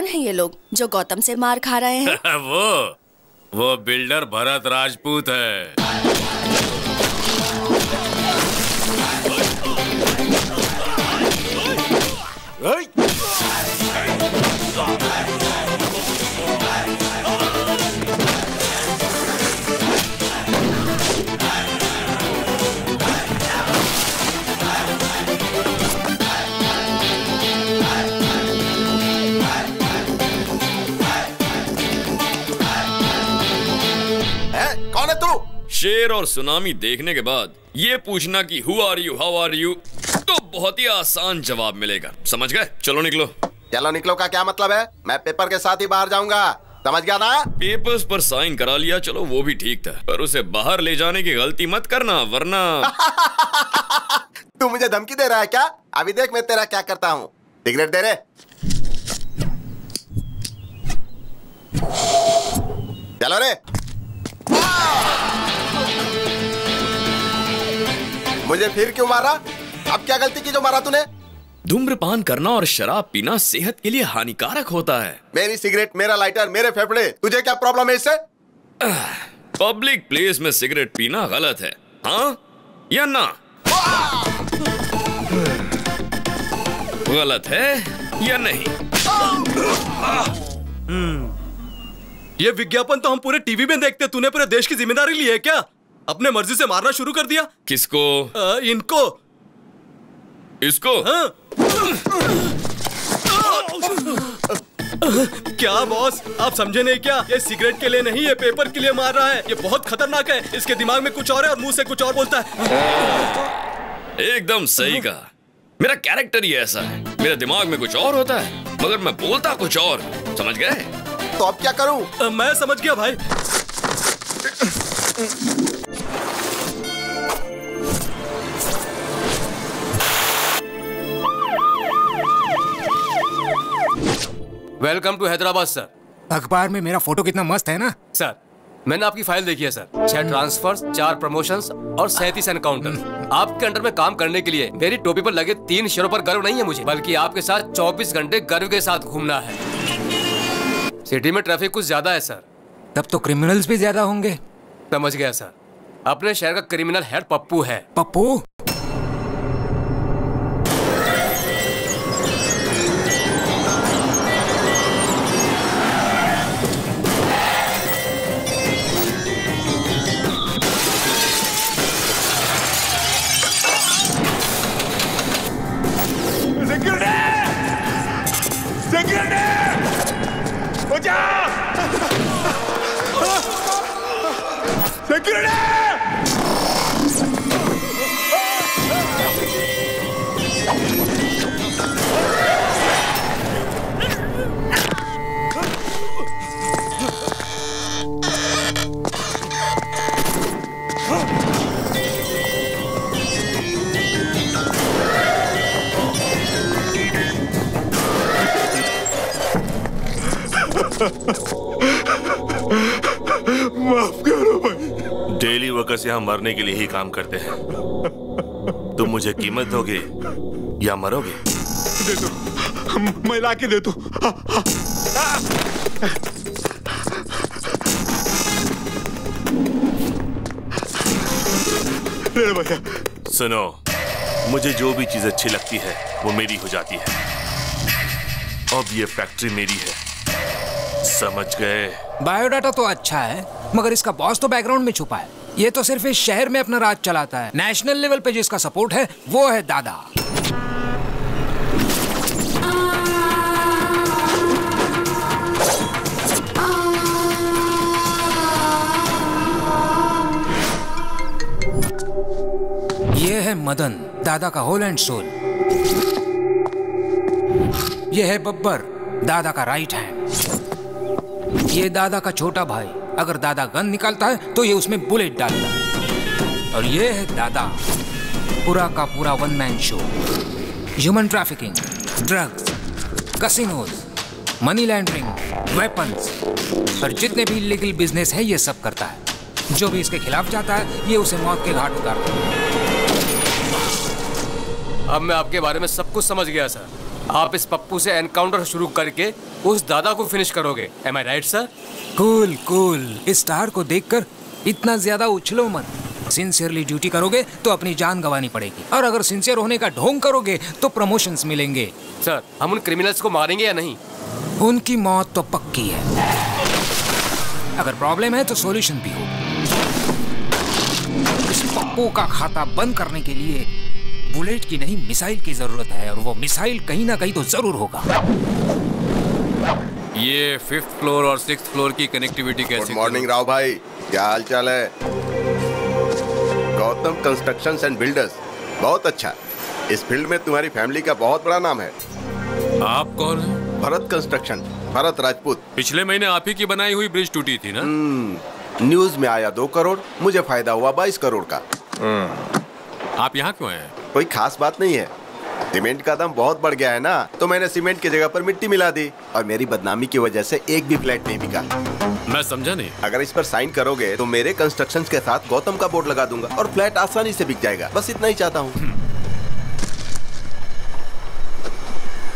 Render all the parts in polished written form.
कौन है ये लोग जो गौतम से मार खा रहे हैं? वो बिल्डर भरत राजपूत है। कौन है तू? शेर और सुनामी देखने के बाद ये पूछना कि who are you, how are you, तो बहुत ही आसान जवाब मिलेगा। समझ गए? चलो निकलो। चलो निकलो का क्या मतलब है? मैं पेपर के साथ ही बाहर जाऊंगा, समझ गया ना? पेपर्स पर साइन करा लिया, चलो वो भी ठीक था, पर उसे बाहर ले जाने की गलती मत करना वरना। तू मुझे धमकी दे रहा है क्या? अभी देख मैं तेरा क्या करता हूँ। सिगरेट दे रे। चलो रे। मुझे फिर क्यों मारा? अब क्या गलती की जो मारा तूने? धूम्रपान करना और शराब पीना सेहत के लिए हानिकारक होता है। मेरी सिगरेट, मेरा लाइटर, मेरे फेफड़े, तुझे क्या प्रॉब्लम है इससे? पब्लिक प्लेस में सिगरेट पीना गलत है, हाँ या ना? गलत है या नहीं? ये विज्ञापन तो हम पूरे टीवी में देखते, तूने पूरे देश की जिम्मेदारी ली है क्या? अपने मर्जी से मारना शुरू कर दिया। किसको? इनको। इसको? हाँ। क्या बॉस, आप समझे नहीं क्या? ये सिगरेट के लिए नहीं, ये पेपर के लिए मार रहा है। ये बहुत खतरनाक है, इसके दिमाग में कुछ और है और मुंह से कुछ और बोलता है। एकदम सही कहा। मेरा कैरेक्टर ही ऐसा है, मेरे दिमाग में कुछ और होता है मगर मैं बोलता कुछ और। समझ गए? तो अब क्या करूं? मैं समझ गया भाई। Welcome to Hyderabad sir. अखबार में मेरा फोटो कितना मस्त है ना सर? मैंने आपकी फाइल देखी है सर। 6 ट्रांसफर्स, 4 प्रमोशंस और 37 एनकाउंटर। आपके अंडर में काम करने के लिए मेरी टोपी पर लगे 3 शेरों पर गर्व नहीं है मुझे, बल्कि आपके साथ 24 घंटे गर्व के साथ घूमना है। सिटी में ट्रैफिक कुछ ज्यादा है सर। तब तो क्रिमिनल्स भी ज्यादा होंगे। समझ गया सर। अपने शहर का क्रिमिनल हेड पप्पू है। पप्पू? माफ करो भाई। डेली वर्कर्स यहाँ मरने के लिए ही काम करते हैं। तुम मुझे कीमत दोगे या मरोगे? दे दो, मैं ला के दे दो। भैया सुनो, मुझे जो भी चीज अच्छी लगती है वो मेरी हो जाती है। अब ये फैक्ट्री मेरी है, समझ गए? बायोडाटा तो अच्छा है मगर इसका बॉस तो बैकग्राउंड में छुपा है। ये तो सिर्फ इस शहर में अपना राज चलाता है। नेशनल लेवल पे जिसका सपोर्ट है वो है दादा। ये है मदन, दादा का होल एंड सोल। ये है बब्बर, दादा का राइट हैंड। ये दादा का छोटा भाई, अगर दादा गन निकालता है तो ये उसमें बुलेट डालता है। और ये है दादा, पूरा का पूरा one man show. Human trafficking, drugs, casinos, money laundering, weapons और जितने भी इलीगल बिजनेस है ये सब करता है। जो भी इसके खिलाफ जाता है ये उसे मौत के घाट उतारता है। अब मैं आपके बारे में सब कुछ समझ गया सर। आप इस पप्पू से एनकाउंटर शुरू करके उस दादा को फिनिश करोगे। एम आई राइट सर? Cool cool. इस स्टार को देखकर इतना ज्यादा उछलो मत। सिंसियरली ड्यूटी करोगे तो अपनी जान गंवानी पड़ेगी, और अगर सिंसियर होने का ढोंग करोगे तो प्रमोशंस मिलेंगे। सर, हम उन क्रिमिनल्स को मारेंगे या नहीं? उनकी मौत तो पक्की है। अगर प्रॉब्लम है तो सॉल्यूशन भी हो। इस पप्पू का खाता बंद करने के लिए बुलेट की नहीं, मिसाइल की जरूरत है, और वो मिसाइल कहीं ना कहीं तो जरूर होगा। ये 5th फ्लोर और 6th फ्लोर की कनेक्टिविटी कैसे? गुड मॉर्निंग राव भाई, क्या हाल चाल है? गौतम कंस्ट्रक्शंस एंड बिल्डर्स, बहुत अच्छा। इस फील्ड में तुम्हारी फैमिली का बहुत बड़ा नाम है। आप कौन हैं? भरत कंस्ट्रक्शन, भरत राजपूत। पिछले महीने आप ही की बनाई हुई ब्रिज टूटी थी ना? न्यूज में आया 2 करोड़, मुझे फायदा हुआ 22 करोड़ का। आप यहाँ क्यों हैं? कोई खास बात नहीं है, सीमेंट का दाम बहुत बढ़ गया है ना, तो मैंने सीमेंट की जगह पर मिट्टी मिला दी, और मेरी बदनामी की वजह से एक भी फ्लैट नहीं बिका। मैं समझा नहीं। अगर इस पर साइन करोगे तो मेरे कंस्ट्रक्शन के साथ गौतम का बोर्ड लगा दूंगा और फ्लैट आसानी से बिक जाएगा। बस इतना ही चाहता हूँ।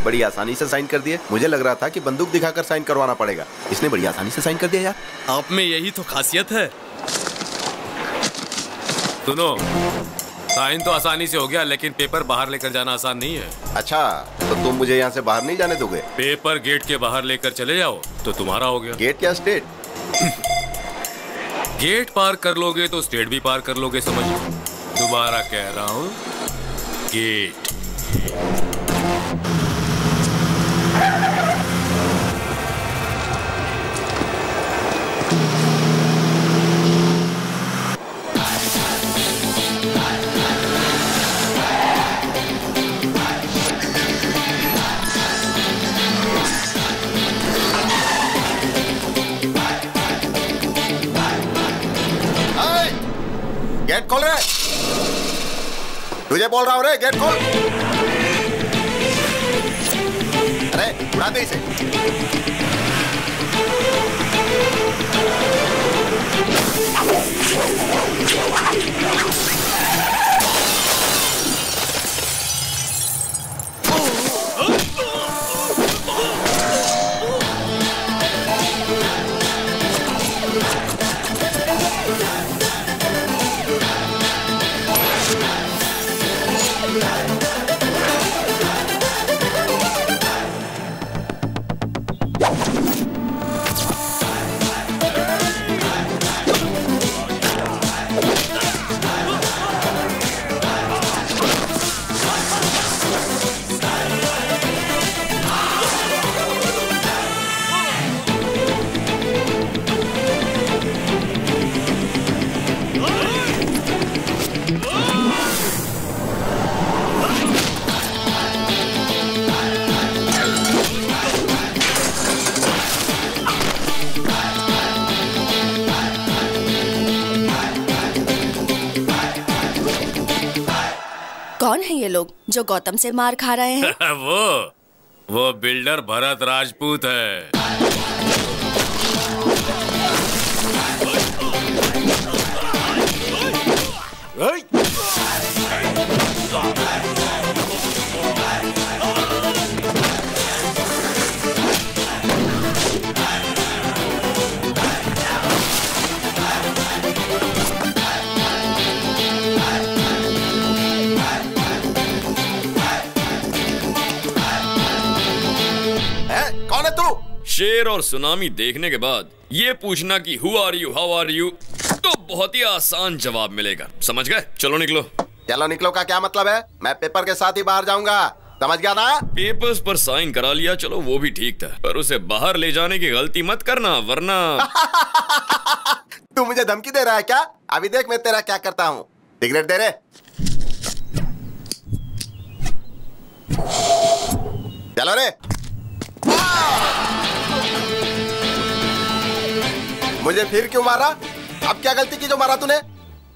बड़ी आसानी से साइन कर दिए। मुझे लग रहा था कि बंदूक दिखाकर साइन करवाना पड़ेगा, इसने बड़ी आसानी से साइन कर दिया यार। आप में यही तो खासियत है। सुनो, साइन तो आसानी से हो गया, लेकिन पेपर बाहर लेकर जाना आसान नहीं है। अच्छा, तो तुम मुझे यहाँ से बाहर नहीं जाने दोगे? पेपर गेट के बाहर लेकर चले जाओ तो तुम्हारा हो गया। गेट या स्टेट? गेट पार कर लोगे तो स्टेट भी पार कर लोगे, समझो। दोबारा कह रहा हूँ, गेट। गेट खोल रहे, तुझे बोल रहा हूँ रे, गेट खोल। अरे उड़ा दे इसे। कौन है ये लोग जो गौतम से मार खा रहे हैं? वो बिल्डर भरत राजपूत है। कौन है तू? शेर और सुनामी देखने के बाद ये पूछना कि who are you, how are you, तो बहुत ही आसान जवाब मिलेगा। समझ गए? चलो निकलो। चलो निकलो का क्या मतलब है? मैं पेपर के साथ ही बाहर जाऊंगा, समझ गया ना? पेपर्स पर साइन करा लिया, चलो वो भी ठीक था, पर उसे बाहर ले जाने की गलती मत करना, वरना तू मुझे धमकी दे रहा है क्या? अभी देख मैं तेरा क्या करता हूँ। सिगरेट दे रे। चलो रे। मुझे फिर क्यों मारा? अब क्या गलती की जो मारा तूने?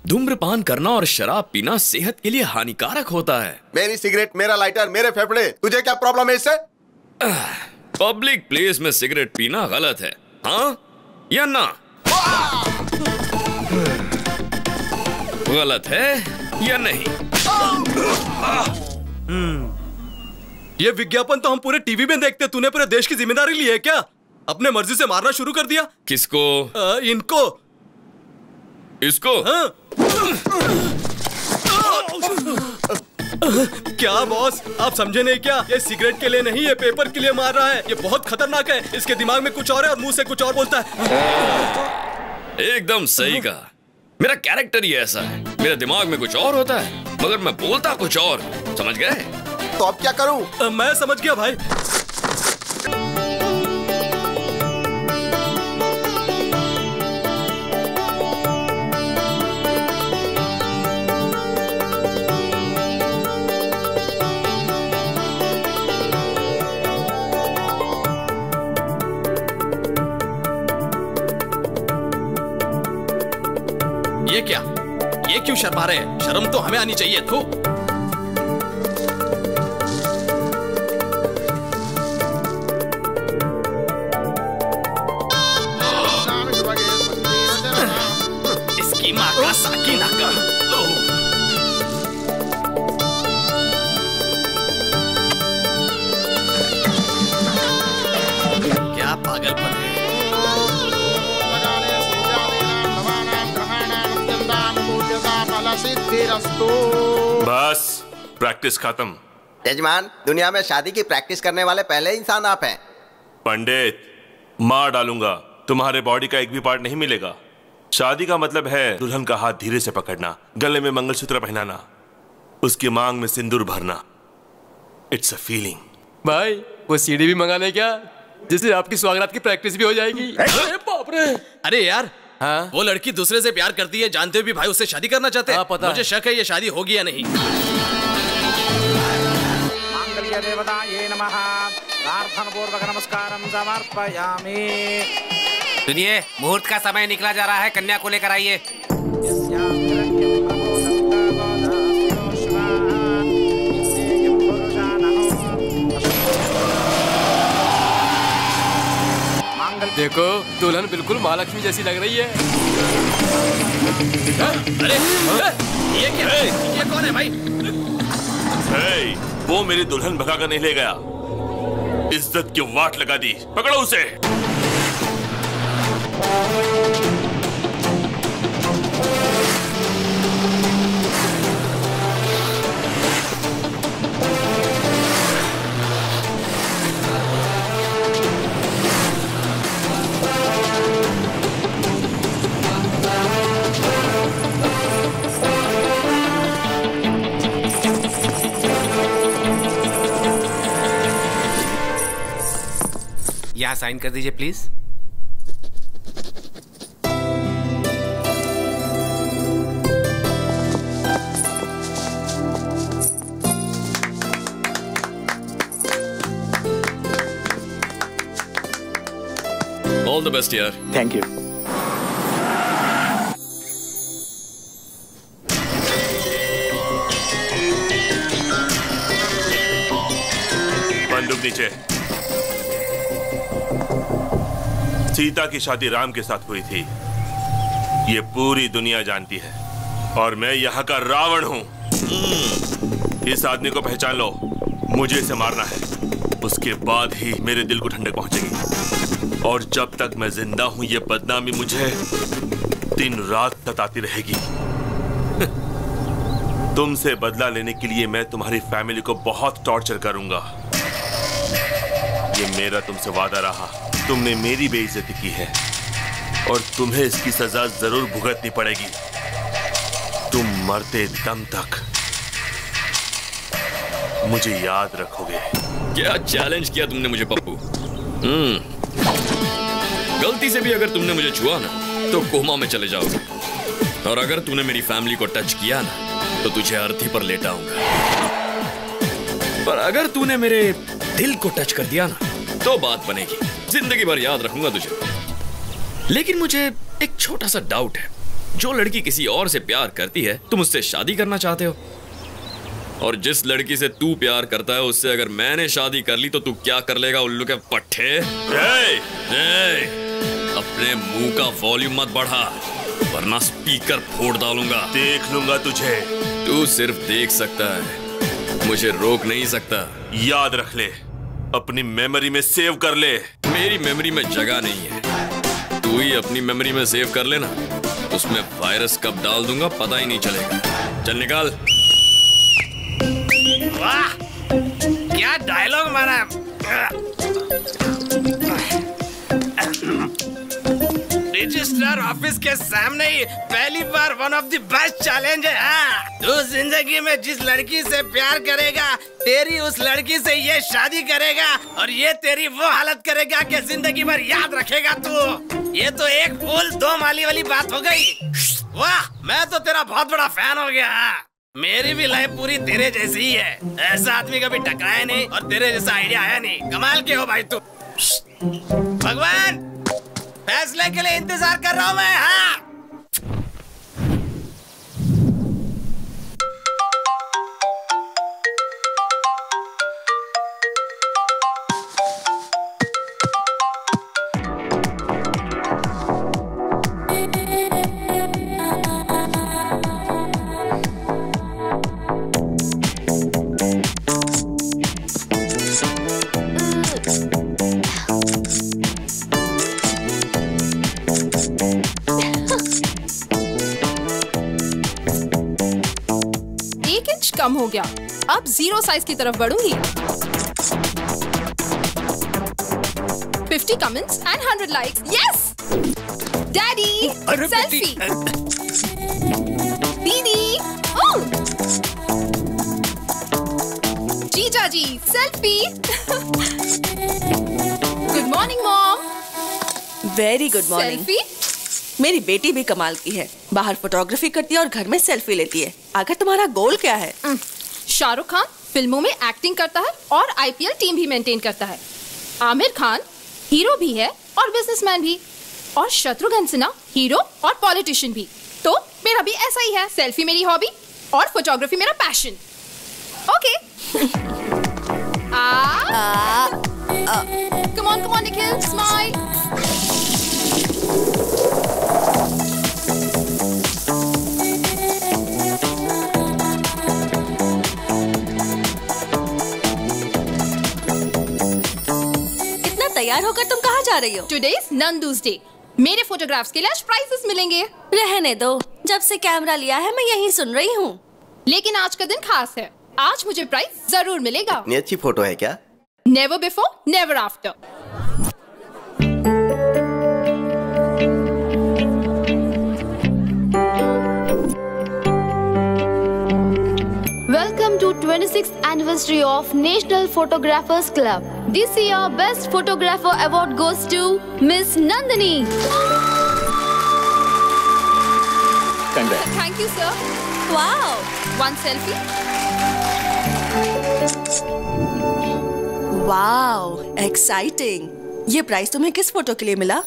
धूम्रपान करना और शराब पीना सेहत के लिए हानिकारक होता है। मेरी सिगरेट, मेरा लाइटर, मेरे फेफड़े, तुझे क्या प्रॉब्लम है इससे? पब्लिक प्लेस में सिगरेट पीना गलत है, हाँ या ना? गलत है या नहीं? ये विज्ञापन तो हम पूरे टीवी में देखते, तूने पूरे देश की जिम्मेदारी ली है क्या? अपने मर्जी से मारना शुरू कर दिया। किसको? इनको। इसको? हाँ। क्या बॉस, आप समझे नहीं क्या? ये सिगरेट के लिए नहीं, ये पेपर के लिए मार रहा है। ये बहुत खतरनाक है। इसके दिमाग में कुछ और है और मुंह से कुछ और बोलता है। एकदम सही कहा। मेरा कैरेक्टर ही ऐसा है। मेरे दिमाग में कुछ और होता है मगर मैं बोलता कुछ और। समझ गए? तो अब क्या करूं? मैं समझ गया भाई। ये क्या? ये क्यों शर्मा रहे हैं? शर्म तो हमें आनी चाहिए। तो इसकी माँ का साकी नाका। क्या पागलपन है। बस प्रैक्टिस खत्म। यजमान, दुनिया में शादी की प्रैक्टिस करने वाले पहले इंसान आप हैं। पंडित, मार डालूंगा। तुम्हारे बॉडी का एक भी पार्ट नहीं मिलेगा। शादी का मतलब है दुल्हन का हाथ धीरे से पकड़ना, गले में मंगलसूत्र पहनाना, उसकी मांग में सिंदूर भरना। It's a feeling. भाई वो सीडी भी मंगा ले क्या, जिससे आपकी स्वागरात की प्रैक्टिस भी हो जाएगी। अरे बाप रे। अरे यार, हाँ? वो लड़की दूसरे से प्यार करती है, जानते हुए भी भाई उससे शादी करना चाहते हैं। हाँ, पता मुझे है। शक है ये शादी होगी या नहीं। मांगल्य देवताये नमः। प्रार्थनापूर्वक नमस्कारं समर्पयामि। सुनिए, मुहूर्त का समय निकला जा रहा है, कन्या को लेकर आइए। देखो दुल्हन बिल्कुल महालक्ष्मी जैसी लग रही है। अरे ये क्या है? ये कौन है भाई? हे, वो मेरी दुल्हन भगा कर नहीं ले गया, इज्जत की वाट लगा दी। पकड़ो उसे। यहाँ साइन कर दीजिए प्लीज। ऑल द बेस्ट यार। Thank you. बंदूक नीचे। सीता की शादी राम के साथ हुई थी, ये पूरी दुनिया जानती है, और मैं यहाँ का रावण हूँ। इस आदमी को पहचान लो, मुझे इसे मारना है, उसके बाद ही मेरे दिल को ठंडक पहुंचेगी। और जब तक मैं जिंदा हूं ये बदनामी मुझे दिन रात सताती रहेगी। तुमसे बदला लेने के लिए मैं तुम्हारी फैमिली को बहुत टॉर्चर करूंगा। ये मेरा तुमसे वादा रहा। तुमने मेरी बेइज्जती की है और तुम्हें इसकी सजा जरूर भुगतनी पड़ेगी, तुम मरते दम तक मुझे याद रखोगे। क्या चैलेंज किया तुमने मुझे पप्पू। गलती से भी अगर तुमने मुझे छुआ ना तो कोमा में चले जाओगे, और अगर तूने मेरी फैमिली को टच किया ना तो तुझे अर्थी पर लेटाऊंगा। पर अगर तूने मेरे दिल को टच कर दिया ना तो बात बनेगी, जिंदगी भर याद रखूंगा तुझे। लेकिन मुझे एक छोटा सा डाउट है, जो लड़की किसी और से प्यार करती है तुम उससे शादी करना चाहते हो, और जिस लड़की से तू प्यार करता है उससे अगर मैंने शादी कर ली तो तू क्या कर लेगा उल्लू के पट्टे? अपने मुंह का वॉल्यूम मत बढ़ा वरना स्पीकर फोड़ डालूंगा। देख लूंगा तुझे। तू सिर्फ देख सकता है, मुझे रोक नहीं सकता। याद रख ले, अपनी मेमोरी में सेव कर ले। मेरी मेमोरी में जगह नहीं है, तू ही अपनी मेमोरी में सेव कर लेना। उसमें वायरस कब डाल दूंगा पता ही नहीं चलेगा। चल निकाल। वाह, क्या डायलॉग मारा। रजिस्ट्रार ऑफिस के सामने ही पहली बार one of the best challenge है। हाँ, तू जिंदगी में जिस लड़की से प्यार करेगा, तेरी उस लड़की से ये शादी करेगा और ये तेरी वो हालत करेगा कि जिंदगी भर याद रखेगा तू। ये तो एक फूल दो माली वाली बात हो गई। वाह, मैं तो तेरा बहुत बड़ा फैन हो गया। मेरी भी लाइफ पूरी तेरे जैसी ही है। ऐसा आदमी कभी टकराया नहीं और तेरे जैसा आइडिया आया नहीं। कमाल के हो भाई तू। भगवान, फैसले के लिए इंतजार कर रहा हूँ मैं। हाँ, कम हो गया। अब 0 साइज की तरफ बढ़ूंगी। 50 comments and 100 likes. Yes daddy, selfie. दीदी, जीजा जी, selfie. Good morning mom. Very good morning. Selfie. मेरी बेटी भी कमाल की है, बाहर फोटोग्राफी करती है और घर में सेल्फी लेती है। आखिर तुम्हारा गोल क्या है? शाहरुख खान फिल्मों में एक्टिंग करता है और आईपीएल टीम भी मेंटेन करता है। आमिर खान हीरो भी है और बिजनेसमैन भी, और शत्रुघ्न सिन्हा हीरो और पॉलिटिशियन भी। तो मेरा भी ऐसा ही है। सेल्फी मेरी हॉबी और फोटोग्राफी मेरा passion. Okay. Come on Nikhil, smile. तैयार होकर तुम कहाँ जा रही हो? Today is Nandu's day. मेरे फोटोग्राफ्स के लिए आज प्राइजेस मिलेंगे। रहने दो, जब से कैमरा लिया है मैं यही सुन रही हूँ। लेकिन आज का दिन खास है, आज मुझे प्राइज जरूर मिलेगा। इतनी अच्छी फोटो है क्या? Never before, never after. Welcome to 26th anniversary of National Photographers Club. This year, Best Photographer Award goes to Miss Nandini. Congrats. Thank you, sir. Wow. One selfie. Wow, exciting. ये price तुम्हें किस photo के लिए मिला?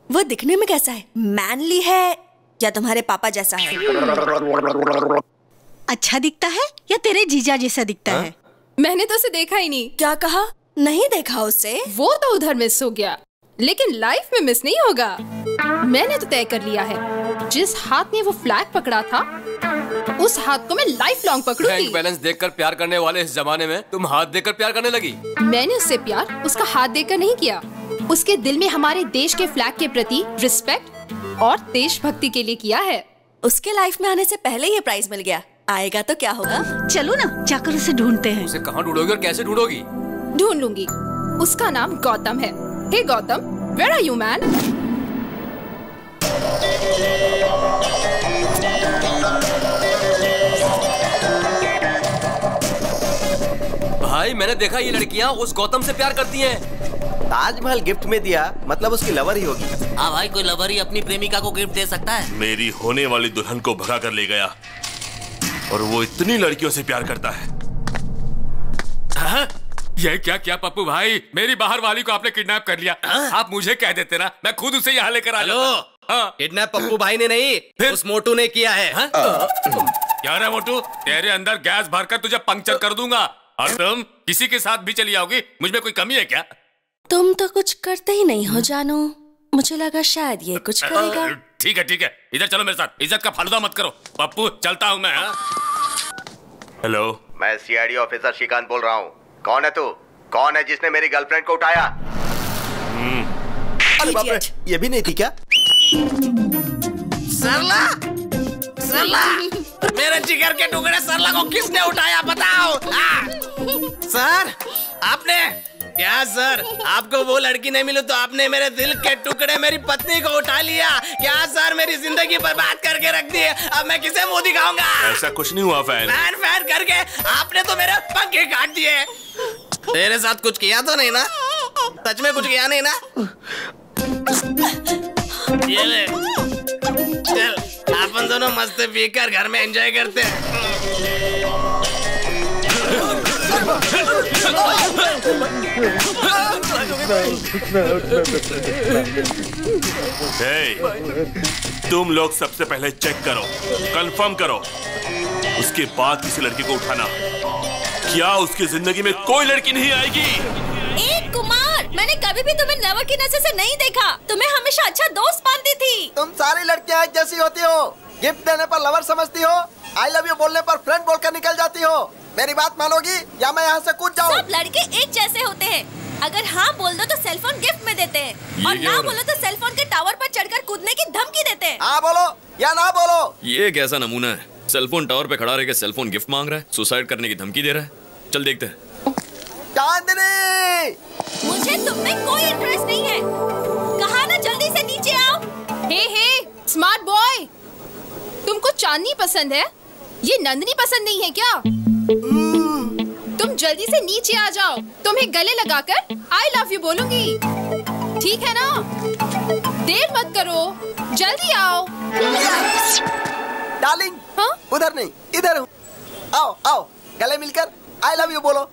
वो दिखने में कैसा है? मैनली है या तुम्हारे पापा जैसा है? अच्छा दिखता है या तेरे जीजा जैसा दिखता है? मैंने तो उसे देखा ही नहीं। क्या कहा? नहीं देखा उसे? वो तो उधर मिस हो गया, लेकिन लाइफ में मिस नहीं होगा। मैंने तो तय कर लिया है, जिस हाथ ने वो फ्लैग पकड़ा था उस हाथ को मैं लाइफ लॉन्ग पकड़ूंगी। बैंक बैलेंस देखकर प्यार करने वाले इस जमाने में तुम हाथ देकर प्यार करने लगी। मैंने उससे प्यार उसका हाथ देकर नहीं किया, उसके दिल में हमारे देश के फ्लैग के प्रति रिस्पेक्ट और देशभक्ति के लिए किया है। उसके लाइफ में आने से पहले ये प्राइज मिल गया, आएगा तो क्या होगा? चलो ना, जाकर उसे ढूंढते हैं। उसे कहाँ ढूंढोगी और कैसे ढूंढोगी? ढूंढ लूंगी। उसका नाम गौतम है। Hey Gautam, where are you man? भाई मैंने देखा ये लड़कियां उस गौतम से प्यार करती हैं। ताजमहल गिफ्ट में दिया मतलब उसकी लवर ही होगी। हाँ भाई, कोई लवर ही अपनी प्रेमिका को गिफ्ट दे सकता है। मेरी होने वाली दुल्हन को भगा कर ले गया और वो इतनी लड़कियों से प्यार करता है। ये क्या क्या पप्पू भाई, मेरी बाहर वाली को आपने किडनैप कर लिया। आप मुझे कह देते ना, मैं खुद उसे यहाँ लेकर आ जाता। किडनैप पप्पू भाई ने नहीं, उस मोटू ने किया है। क्या रे मोटू, तेरे अंदर गैस भरकर तुझे पंक्चर कर दूंगा। और तुम किसी के साथ भी चली आओगी, मुझ में कोई कमी है क्या? तुम तो कुछ करते ही नहीं हो जानू, मुझे लगा शायद ये कुछ करेगा। ठीक है ठीक है, इधर चलो मेरे साथ, इज्जत का फालूदा मत करो। पप्पू चलता हूँ मैं। हेलो, मैं सीआईडी ऑफिसर श्रीकांत बोल रहा हूँ। कौन है तू? कौन है जिसने मेरी गर्लफ्रेंड को उठाया? अरे बाप रे, ये भी नहीं थी क्या? सरला, सरला, मेरे जिगर के टुकड़े सरला को किसने उठाया बताओ? सर, आपने क्या? सर, आपको वो लड़की नहीं मिली तो आपने मेरे दिल के टुकड़े मेरी पत्नी को उठा लिया क्या? सर, मेरी जिंदगी बर्बाद करके रख दी है, अब मैं किसे मुंह दिखाऊंगा? ऐसा कुछ नहीं हुआ फैन। फैन फैन करके आपने तो मेरे पंखे काट दिए। तेरे साथ कुछ किया तो नहीं ना? सच में कुछ किया नहीं ना? ये ले, चल अपन दोनों मस्त पीकर घर में एंजॉय करते हैं। तुम लोग सबसे पहले चेक करो, कंफर्म करो, उसके बाद किसी लड़की को उठाना। क्या उसकी जिंदगी में कोई लड़की नहीं आएगी? एक कुमार, मैंने कभी भी तुम्हें लवर की नजर से नहीं देखा। तुम्हें हमेशा अच्छा दोस्त मानती थी। तुम सारी लड़कियां एक जैसी होती हो। गिफ्ट देने पर लवर समझती हो, आई लव यू बोलने पर फ्रेंड बोलकर निकल जाती हो। मेरी बात मानोगी या मैं यहाँ से कूद जाऊँ? सब लड़के एक जैसे होते हैं। अगर हाँ बोल दो तो सेलफोन गिफ्ट में देते हैं और ना बोलो तो सेलफोन के टावर पर चढ़कर कूदने की धमकी देते हैं। हाँ बोलो या ना बोलो। ये कैसा नमूना है? सेलफोन टावर पे खड़ा रह के सेलफोन गिफ्ट मांग रहा है, सुसाइड करने की धमकी दे रहा है। चल देखते हैं। चांदनी, मुझे तुम में कोई इंटरेस्ट नहीं है। कहा ना जल्दी से नीचे आओ। हे स्मार्ट बॉय, तुमको चांदनी पसंद है, ये नंदनी पसंद नहीं है क्या? तुम जल्दी से नीचे आ जाओ, तुम्हें गले लगाकर आई लव यू बोलूंगी, ठीक है ना? देर मत करो, जल्दी आओ। डार्लिंग, हाँ? उधर नहीं इधर हूँ। आओ आओ, गले मिलकर आई लव यू बोलो।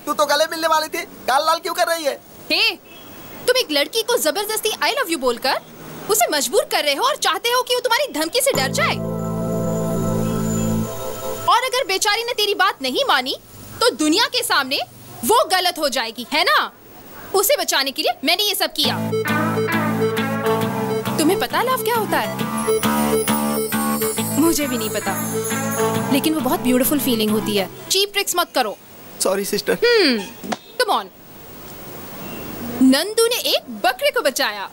तू तो गले मिलने वाली थी, गाल लाल क्यों कर रही है? तुम एक लड़की को जबरदस्ती आई लव यू बोलकर उसे मजबूर कर रहे हो और चाहते हो कि वो तुम्हारी धमकी से डर जाए। और अगर बेचारी ने तेरी बात नहीं मानी तो दुनिया के सामने वो गलत हो जाएगी, है ना? उसे बचाने के लिए मैंने ये सब किया। तुम्हें पता लव क्या होता है? मुझे भी नहीं पता, लेकिन वो बहुत ब्यूटीफुल फीलिंग होती है। चीप ट्रिक्स मत करो। Sorry sister. Come on. Nandu ने एक बकरे को बचाया।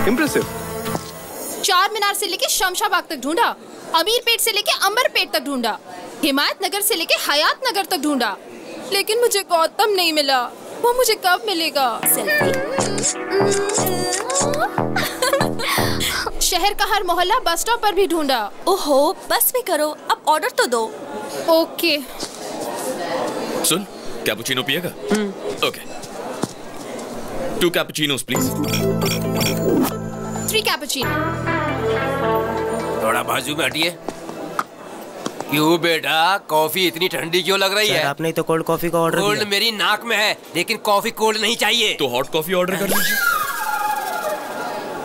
इम्प्रेसिव। चार मीनार से लेके शमशाबाग तक ढूंढा, अमीर पेट से लेके अंबर पेट तक ढूंढा, हिमायत नगर से लेके हयात नगर तक ढूंढा, लेकिन मुझे गौतम नहीं मिला। वो मुझे कब मिलेगा? शहर का हर मोहल्ला बस स्टॉप पर भी ढूंढा। ओहो, बस भी करो, अब ऑर्डर तो दो। ओके। सुन, कैपुचिनो पिएगा? ओके। 2 cappuccinos please. 3 कैपुचिनो। थोड़ा बाजू में हटिए। क्यों बेटा, कॉफी इतनी ठंडी क्यों लग रही है? आपने तो कोल्ड कॉफी का ऑर्डर दिया। कोल्ड मेरी नाक में है, लेकिन कॉफी कोल्ड नहीं चाहिए। तो हॉट कॉफी ऑर्डर कर लीजिए।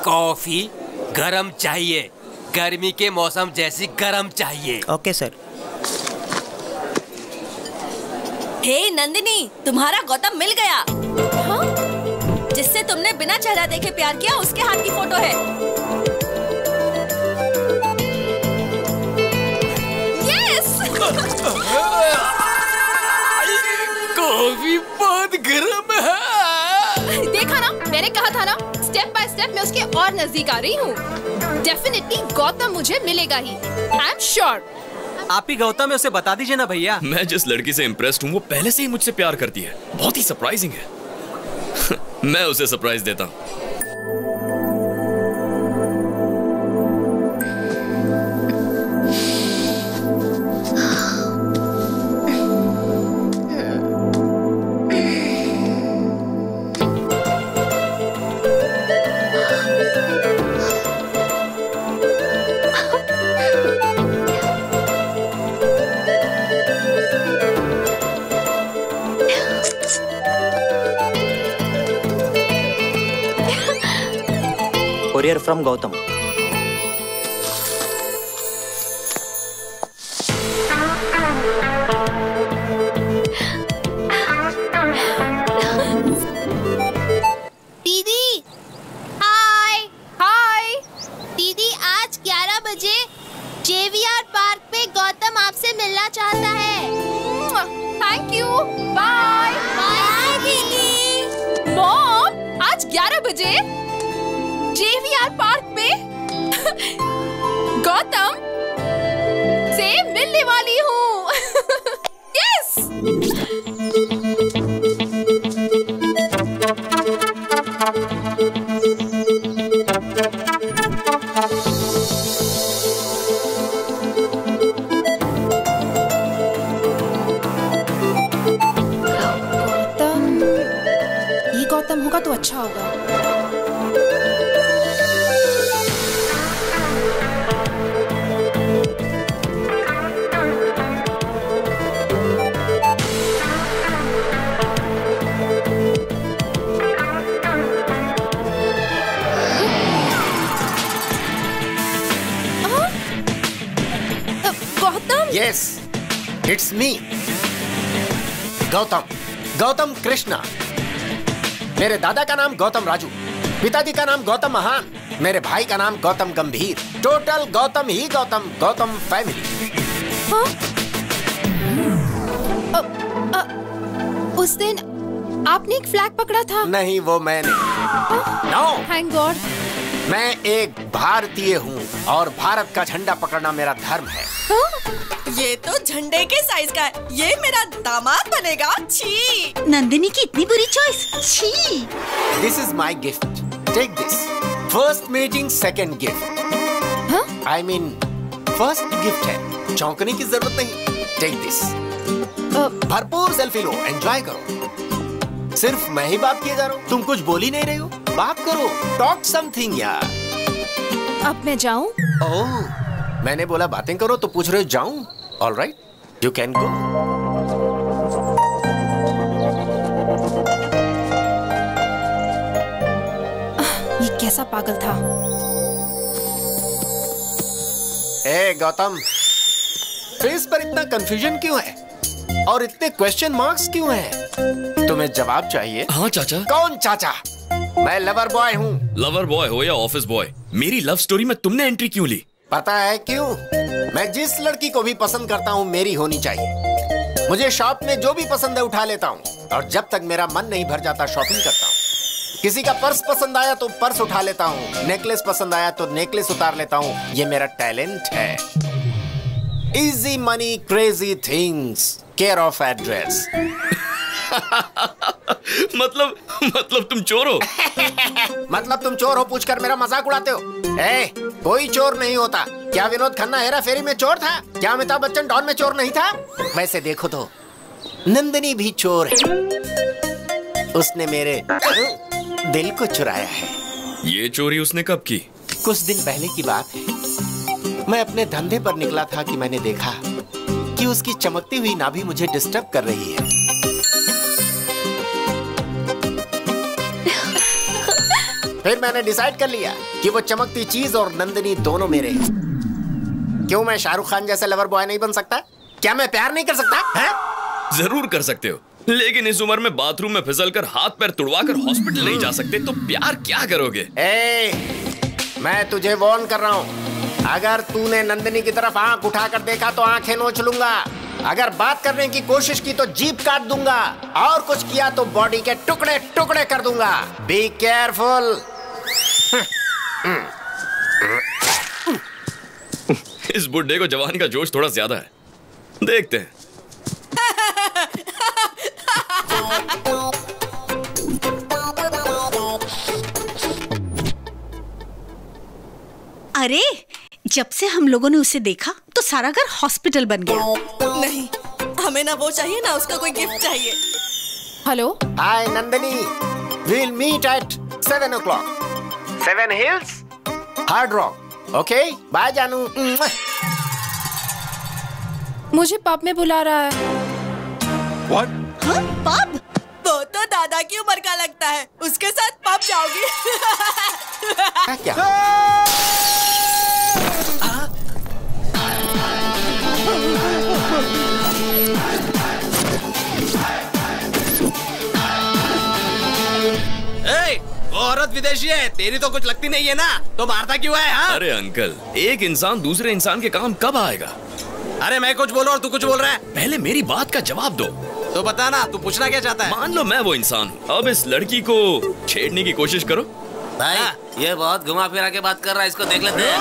कॉफी गरम चाहिए, गर्मी के मौसम जैसी गरम चाहिए। Okay sir. हे नंदिनी, तुम्हारा गौतम मिल गया। हाँ? जिससे तुमने बिना चेहरा देखे प्यार किया, उसके हाथ की फोटो है। यस। कॉफी बहुत गर्म है। देखा ना, मैंने कहा था ना, स्टेप बाय स्टेप मैं उसके और नजदीक आ रही हूँ। डेफिनेटली गौतम मुझे मिलेगा ही, आई एम श्योर। आप ही गौतम है, उसे बता दीजिए ना भैया। मैं जिस लड़की से इम्प्रेस्ड हूँ वो पहले से ही मुझसे प्यार करती है। बहुत ही सरप्राइजिंग है। मैं उसे सरप्राइज देता हूँ। courier from Gautam. दीदी हाय हाय दीदी, आज 11 बजे JVR पार्क पे गौतम आपसे मिलना चाहता है। थैंक यू, बाय बाय दीदी। मॉम, आज 11 बजे JVR पार्क पे गौतम से मिलने वाली हूँ। यस। गौतम होगा तो अच्छा होगा। Gautam? Yes, it's me. Gautam Krishna. मेरे दादा का नाम गौतम राजू, पिताजी का नाम गौतम महान, मेरे भाई का नाम गौतम गंभीर। टोटल गौतम ही गौतम फैमिली। हाँ? उस दिन आपने एक फ्लैग पकड़ा था। नहीं, वो मैंने। No, thank God. मैं एक भारतीय हूँ और भारत का झंडा पकड़ना मेरा धर्म है। ये तो झंडे के साइज का है। ये मेरा दामाद बनेगा। छी। नंदिनी की इतनी बुरी चॉइस। छी। This is my gift, take this. First meeting second gift. I mean first gift है, चौंकने की जरूरत नहीं। Take this. भरपूर सेल्फी लो, एंजॉय करो। सिर्फ मैं ही बात किए जा रहा हूँ, तुम कुछ बोल ही नहीं रही हो। बात करो, टॉक समथिंग यार। अब मैं जाऊँ? ओह, मैंने बोला बातें करो तो पूछ रहे हो जाऊं? All right, you can go. ये कैसा पागल था? ए गौतम, फेस पर इतना कंफ्यूजन क्यों है और इतने क्वेश्चन मार्क्स क्यों हैं? तुम्हें जवाब चाहिए? हाँ चाचा। कौन चाचा? मैं लवर बॉय हूँ। लवर बॉय हो या ऑफिस बॉय, मेरी लव स्टोरी में तुमने एंट्री क्यों ली? पता है क्यों? मैं जिस लड़की को भी पसंद करता हूँ मेरी होनी चाहिए। मुझे शॉप में जो भी पसंद है उठा लेता हूँ और जब तक मेरा मन नहीं भर जाता शॉपिंग करता हूँ। किसी का पर्स पसंद आया तो पर्स उठा लेता हूँ, नेकलेस पसंद आया तो नेकलेस उतार लेता हूँ। ये मेरा टैलेंट है। Easy money crazy things, care of address. मतलब तुम चोर हो? मतलब तुम चोर हो पूछकर मेरा मजाक उड़ाते हो? ए, कोई चोर नहीं होता। क्या विनोद खन्ना हेरा फेरी में चोर था? क्या अमिताभ बच्चन डॉन में चोर नहीं था? वैसे देखो तो नंदिनी भी चोर है। उसने मेरे दिल को चुराया है। ये चोरी उसने कब की? कुछ दिन पहले की बात है। मैं अपने धंधे पर निकला था कि मैंने देखा कि उसकी चमकती हुई नाभि मुझे डिस्टर्ब कर रही है। फिर मैंने डिसाइड कर लिया कि वो चमकती चीज और नंदिनी दोनों मेरे हैं। क्यों मैं शाहरुख खान जैसे लवर बॉय नहीं बन सकता? क्या मैं प्यार नहीं कर सकता? है? जरूर कर सकते हो, लेकिन इस उम्र में बाथरूम में फिसलकर हाथ पैर तुड़वाकर हॉस्पिटल नहीं जा सकते तो प्यार क्या करोगे? मैं तुझे वार्न कर रहा हूँ, अगर तूने नंदिनी की तरफ आंख उठाकर देखा तो आंखें नोच लूंगा। अगर बात करने की कोशिश की तो जीभ काट दूंगा और कुछ किया तो बॉडी के टुकड़े टुकड़े कर दूंगा। Be careful. इस बुड्ढे को जवानी का जोश थोड़ा ज्यादा है, देखते हैं। अरे, जब से हम लोगों ने उसे देखा तो सारा घर हॉस्पिटल बन गया। नहीं, हमें ना वो चाहिए ना उसका कोई गिफ्ट चाहिए। Hello. Hi Nandini, we'll meet at 7 o'clock. 7 Hills, Hard Rock. Okay, bye जानू। मुझे पब में बुला रहा है। What? हाँ, पब? वो तो दादा की उम्र का लगता है, उसके साथ पब जाओगी? क्या? वो औरत विदेशी है, तेरी तो कुछ लगती नहीं है ना, तो मारता क्यों है? हाँ? अरे अंकल, एक इंसान दूसरे इंसान के काम कब आएगा? अरे मैं कुछ बोलूं और तू कुछ बोल रहा है। पहले मेरी बात का जवाब दो। तो बता ना, तू पूछना क्या चाहता है? मान लो मैं वो इंसान हूँ, अब इस लड़की को छेड़ने की कोशिश करो। भाई ये बहुत घुमा फिरा के बात कर रहा है, इसको देख लेते हैं।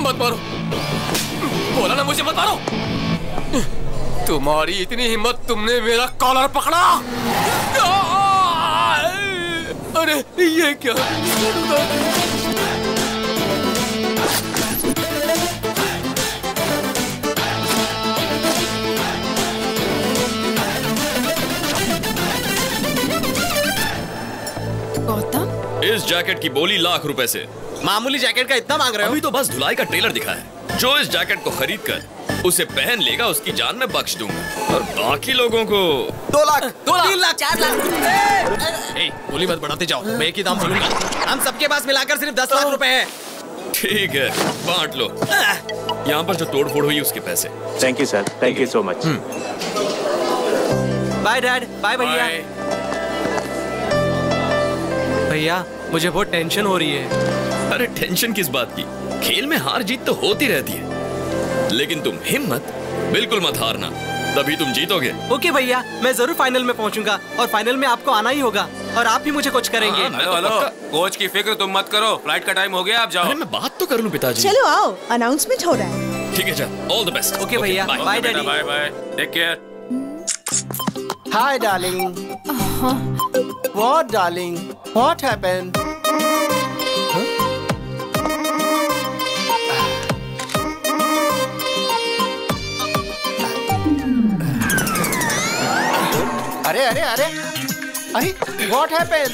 मत मारो, बोला ना मुझे मत मारो। तुम्हारी इतनी हिम्मत, तुमने मेरा कॉलर पकड़ा। अरे ये क्या? गौतम, इस जैकेट की बोली ₹1,00,000 से। मामूली जैकेट का इतना मांग रहे हो? अभी तो बस धुलाई का ट्रेलर दिखा है। जो इस जैकेट को खरीद कर उसे पहन लेगा, उसकी जान मैं बख्श दूंगा, और बाकी लोगों को 2 लाख, 2 लाख, 3 लाख, 4 लाख। बोली मत बढ़ाते जाओ, मैं एक ही दाम बोलूंगा। हम सबके पास मिलाकर सिर्फ 10 लाख रुपए है। ठीक है, बांट लो। यहाँ पर जो तोड़ फोड़ हुई उसके पैसे। Thank you sir, thank you so much. Bye dad, bye भैया। भैया मुझे बहुत टेंशन हो रही है। अरे टेंशन किस बात की? खेल में हार जीत तो होती रहती है, लेकिन तुम हिम्मत बिल्कुल मत हारना, तभी तुम जीतोगे। ओके भैया, मैं जरूर फाइनल में पहुंचूंगा, और फाइनल में आपको आना ही होगा, और आप भी मुझे कुछ करेंगे। हेलो, कोच की फिक्र तुम मत करो, फ्लाइट का टाइम हो गया, आप जाओ। अरे मैं बात तो कर लूं पिताजी। चलो आओ, अनाउंसमेंट हो रहा है। ठीक है, चल, ऑल द बेस्ट। ओके भैया, bye daddy. Bye bye, take care. Hi darling. What darling? What happened? अरे अरे अरे अरे, व्हाट हैपेंड?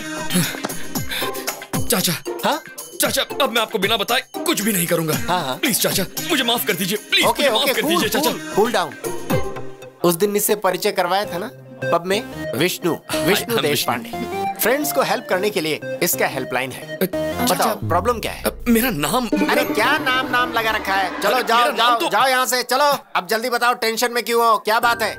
चाचा। हाँ चाचा, अब मैं आपको बिना बताए कुछ भी नहीं करूंगा। हाँ। प्लीज चाचा, मुझे माफ कर दीजिए, प्लीज ओके मुझे माफ कर दीजिए चाचा। Cool down. उस दिन इससे परिचय करवाया था ना पब में, विष्णु देशपांडे। फ्रेंड्स को हेल्प करने के लिए इसका हेल्पलाइन है। बताओ प्रॉब्लम क्या है? मेरा नाम। अरे क्या नाम लगा रखा है? चलो जाओ जाओ यहाँ से, चलो अब जल्दी बताओ, टेंशन में क्यों हो, क्या बात है?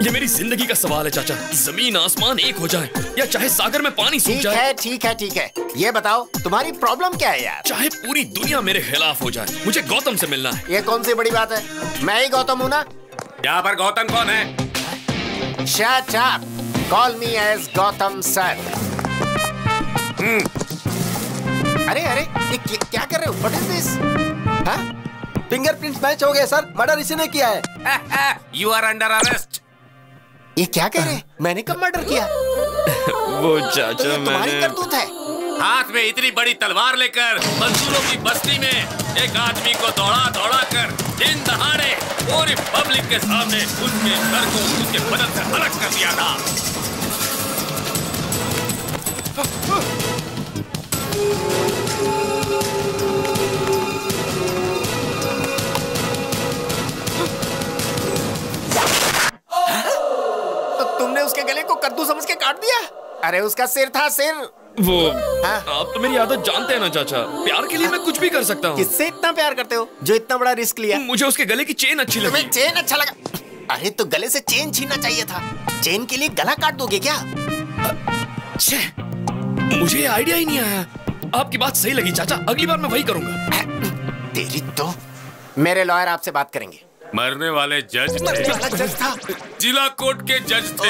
ये मेरी जिंदगी का सवाल है चाचा, जमीन आसमान एक हो जाए या चाहे सागर में पानी सूख जाए। ठीक है, ये बताओ तुम्हारी प्रॉब्लम क्या है यार? चाहे पूरी दुनिया मेरे खिलाफ हो जाए, मुझे गौतम से मिलना है। ये कौन सी बड़ी बात है? मैं ही गौतम हूँ ना। यहाँ पर गौतम कौन है? Shut up. Call me as Gautam sir. अरे ये क्या कर रहे हो? What is this? हाँ? फिंगरप्रिंट्स मैच हो गए सर, मर्डर इसी ने किया है। You are under arrest. ये क्या कह रहे हैं? मैंने कब मर्डर किया? वो चाचा, तो ये तुम्हारी मैंने करतूत है। हाथ में इतनी बड़ी तलवार लेकर मजदूरों की बस्ती में एक आदमी को दौड़ा कर दिन दहाड़े पूरी पब्लिक के सामने उसके घर को उसके बदन से अलग कर दिया था। तो तुमने उसके गले को कद्दू समझ के काट दिया? अरे उसका सिर था, सिर। वो आप तो मेरी आदत जानते हैं ना चाचा, प्यार के लिए मैं कुछ भी कर सकता हूँ। किससे इतना प्यार करते हो जो इतना बड़ा रिस्क लिया? मुझे उसके गले की चेन अच्छी लगी। तुम्हें चेन अच्छा लगा? अरे तो गले से चेन छीनना चाहिए था। चेन के लिए गला काट दोगे क्या? मुझे ये आइडिया ही नहीं आया। आपकी बात सही लगी चाचा, अगली बार मैं वही करूंगा। तेरी तो। मेरे लॉयर आपसे बात करेंगे। मरने वाले जज थे, जिला कोर्ट के जज थे,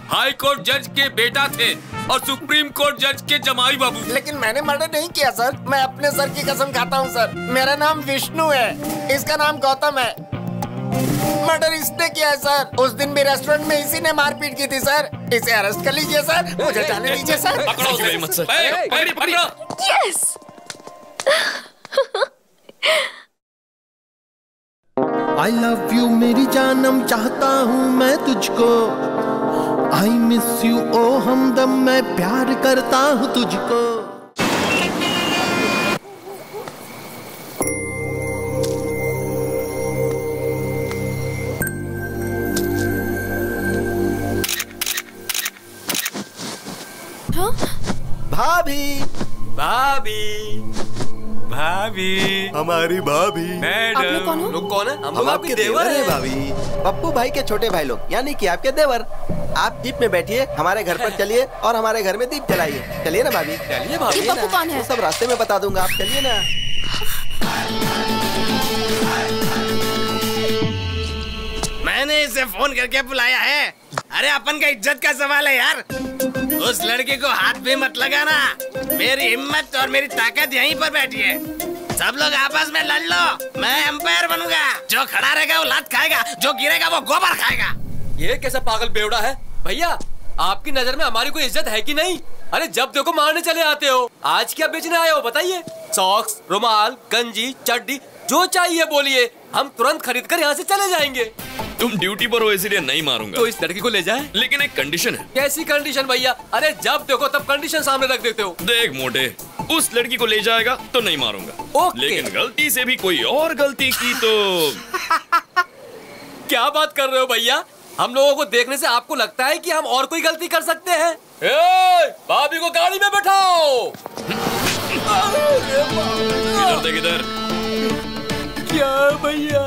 हाई कोर्ट जज के बेटा थे और सुप्रीम कोर्ट जज के जमाई बाबू। लेकिन मैंने मर्डर नहीं किया सर, मैं अपने सर की कसम खाता हूँ सर। मेरा नाम विष्णु है, इसका नाम गौतम है। मर्डर इसने किया है सर। उस दिन भी रेस्टोरेंट में इसी ने मारपीट की थी सर। इसे अरेस्ट कर लीजिए सर, मुझे जाने दीजिए सर। पकड़ो उसे मत सर। पकड़ो। यस। I love you मेरी जानम, चाहता हूँ मैं तुझको। I miss you ओ हमदम, मैं प्यार करता हूँ तुझको। भाभी भाभी भाभी, हमारी भाभी। मैडम लोग कौन है? हम आपके देवर हैं भाभी, पप्पू भाई के छोटे भाई लोग, यानी कि आपके देवर। आप जीप में बैठिए, हमारे घर पर चलिए और हमारे घर में दीप जलाइए। चलिए ना भाभी। चलिए भाभी। पप्पू कौन है? सब रास्ते में बता दूंगा, आप चलिए ना। मैंने इसे फोन करके बुलाया है। अरे अपन का इज्जत का सवाल है यार। उस लड़के को हाथ भी मत लगाना। मेरी हिम्मत और मेरी ताकत यहीं पर बैठी है। सब लोग आपस में लड़ लो, मैं एम्पायर बनूंगा। जो खड़ा रहेगा वो लात खाएगा, जो गिरेगा वो गोबर खाएगा। ये कैसा पागल बेवड़ा है? भैया आपकी नजर में हमारी कोई इज्जत है कि नहीं? अरे जब देखो मारने चले आते हो। आज क्या बेचने आए हो बताइए? सॉक्स, रुमाल, गंजी, चड्डी, जो चाहिए बोलिए, हम तुरंत खरीद कर यहाँ से चले जाएंगे। तुम ड्यूटी पर हो इसलिए नहीं मारूंगा। तो इस लड़की को ले जाए। लेकिन एक कंडीशन है। कैसी कंडीशन भैया? अरे जब देखो तब कंडीशन सामने रख देते हो। देख मोटे, उस लड़की को ले जाएगा तो नहीं मारूंगा, लेकिन गलती से भी कोई और गलती की तो क्या बात कर रहे हो भैया? हम लोगों को देखने से आपको लगता है कि हम और कोई गलती कर सकते हैं? भाभी को गाड़ी में बैठाओ। किधर थे किधर? क्या भैया,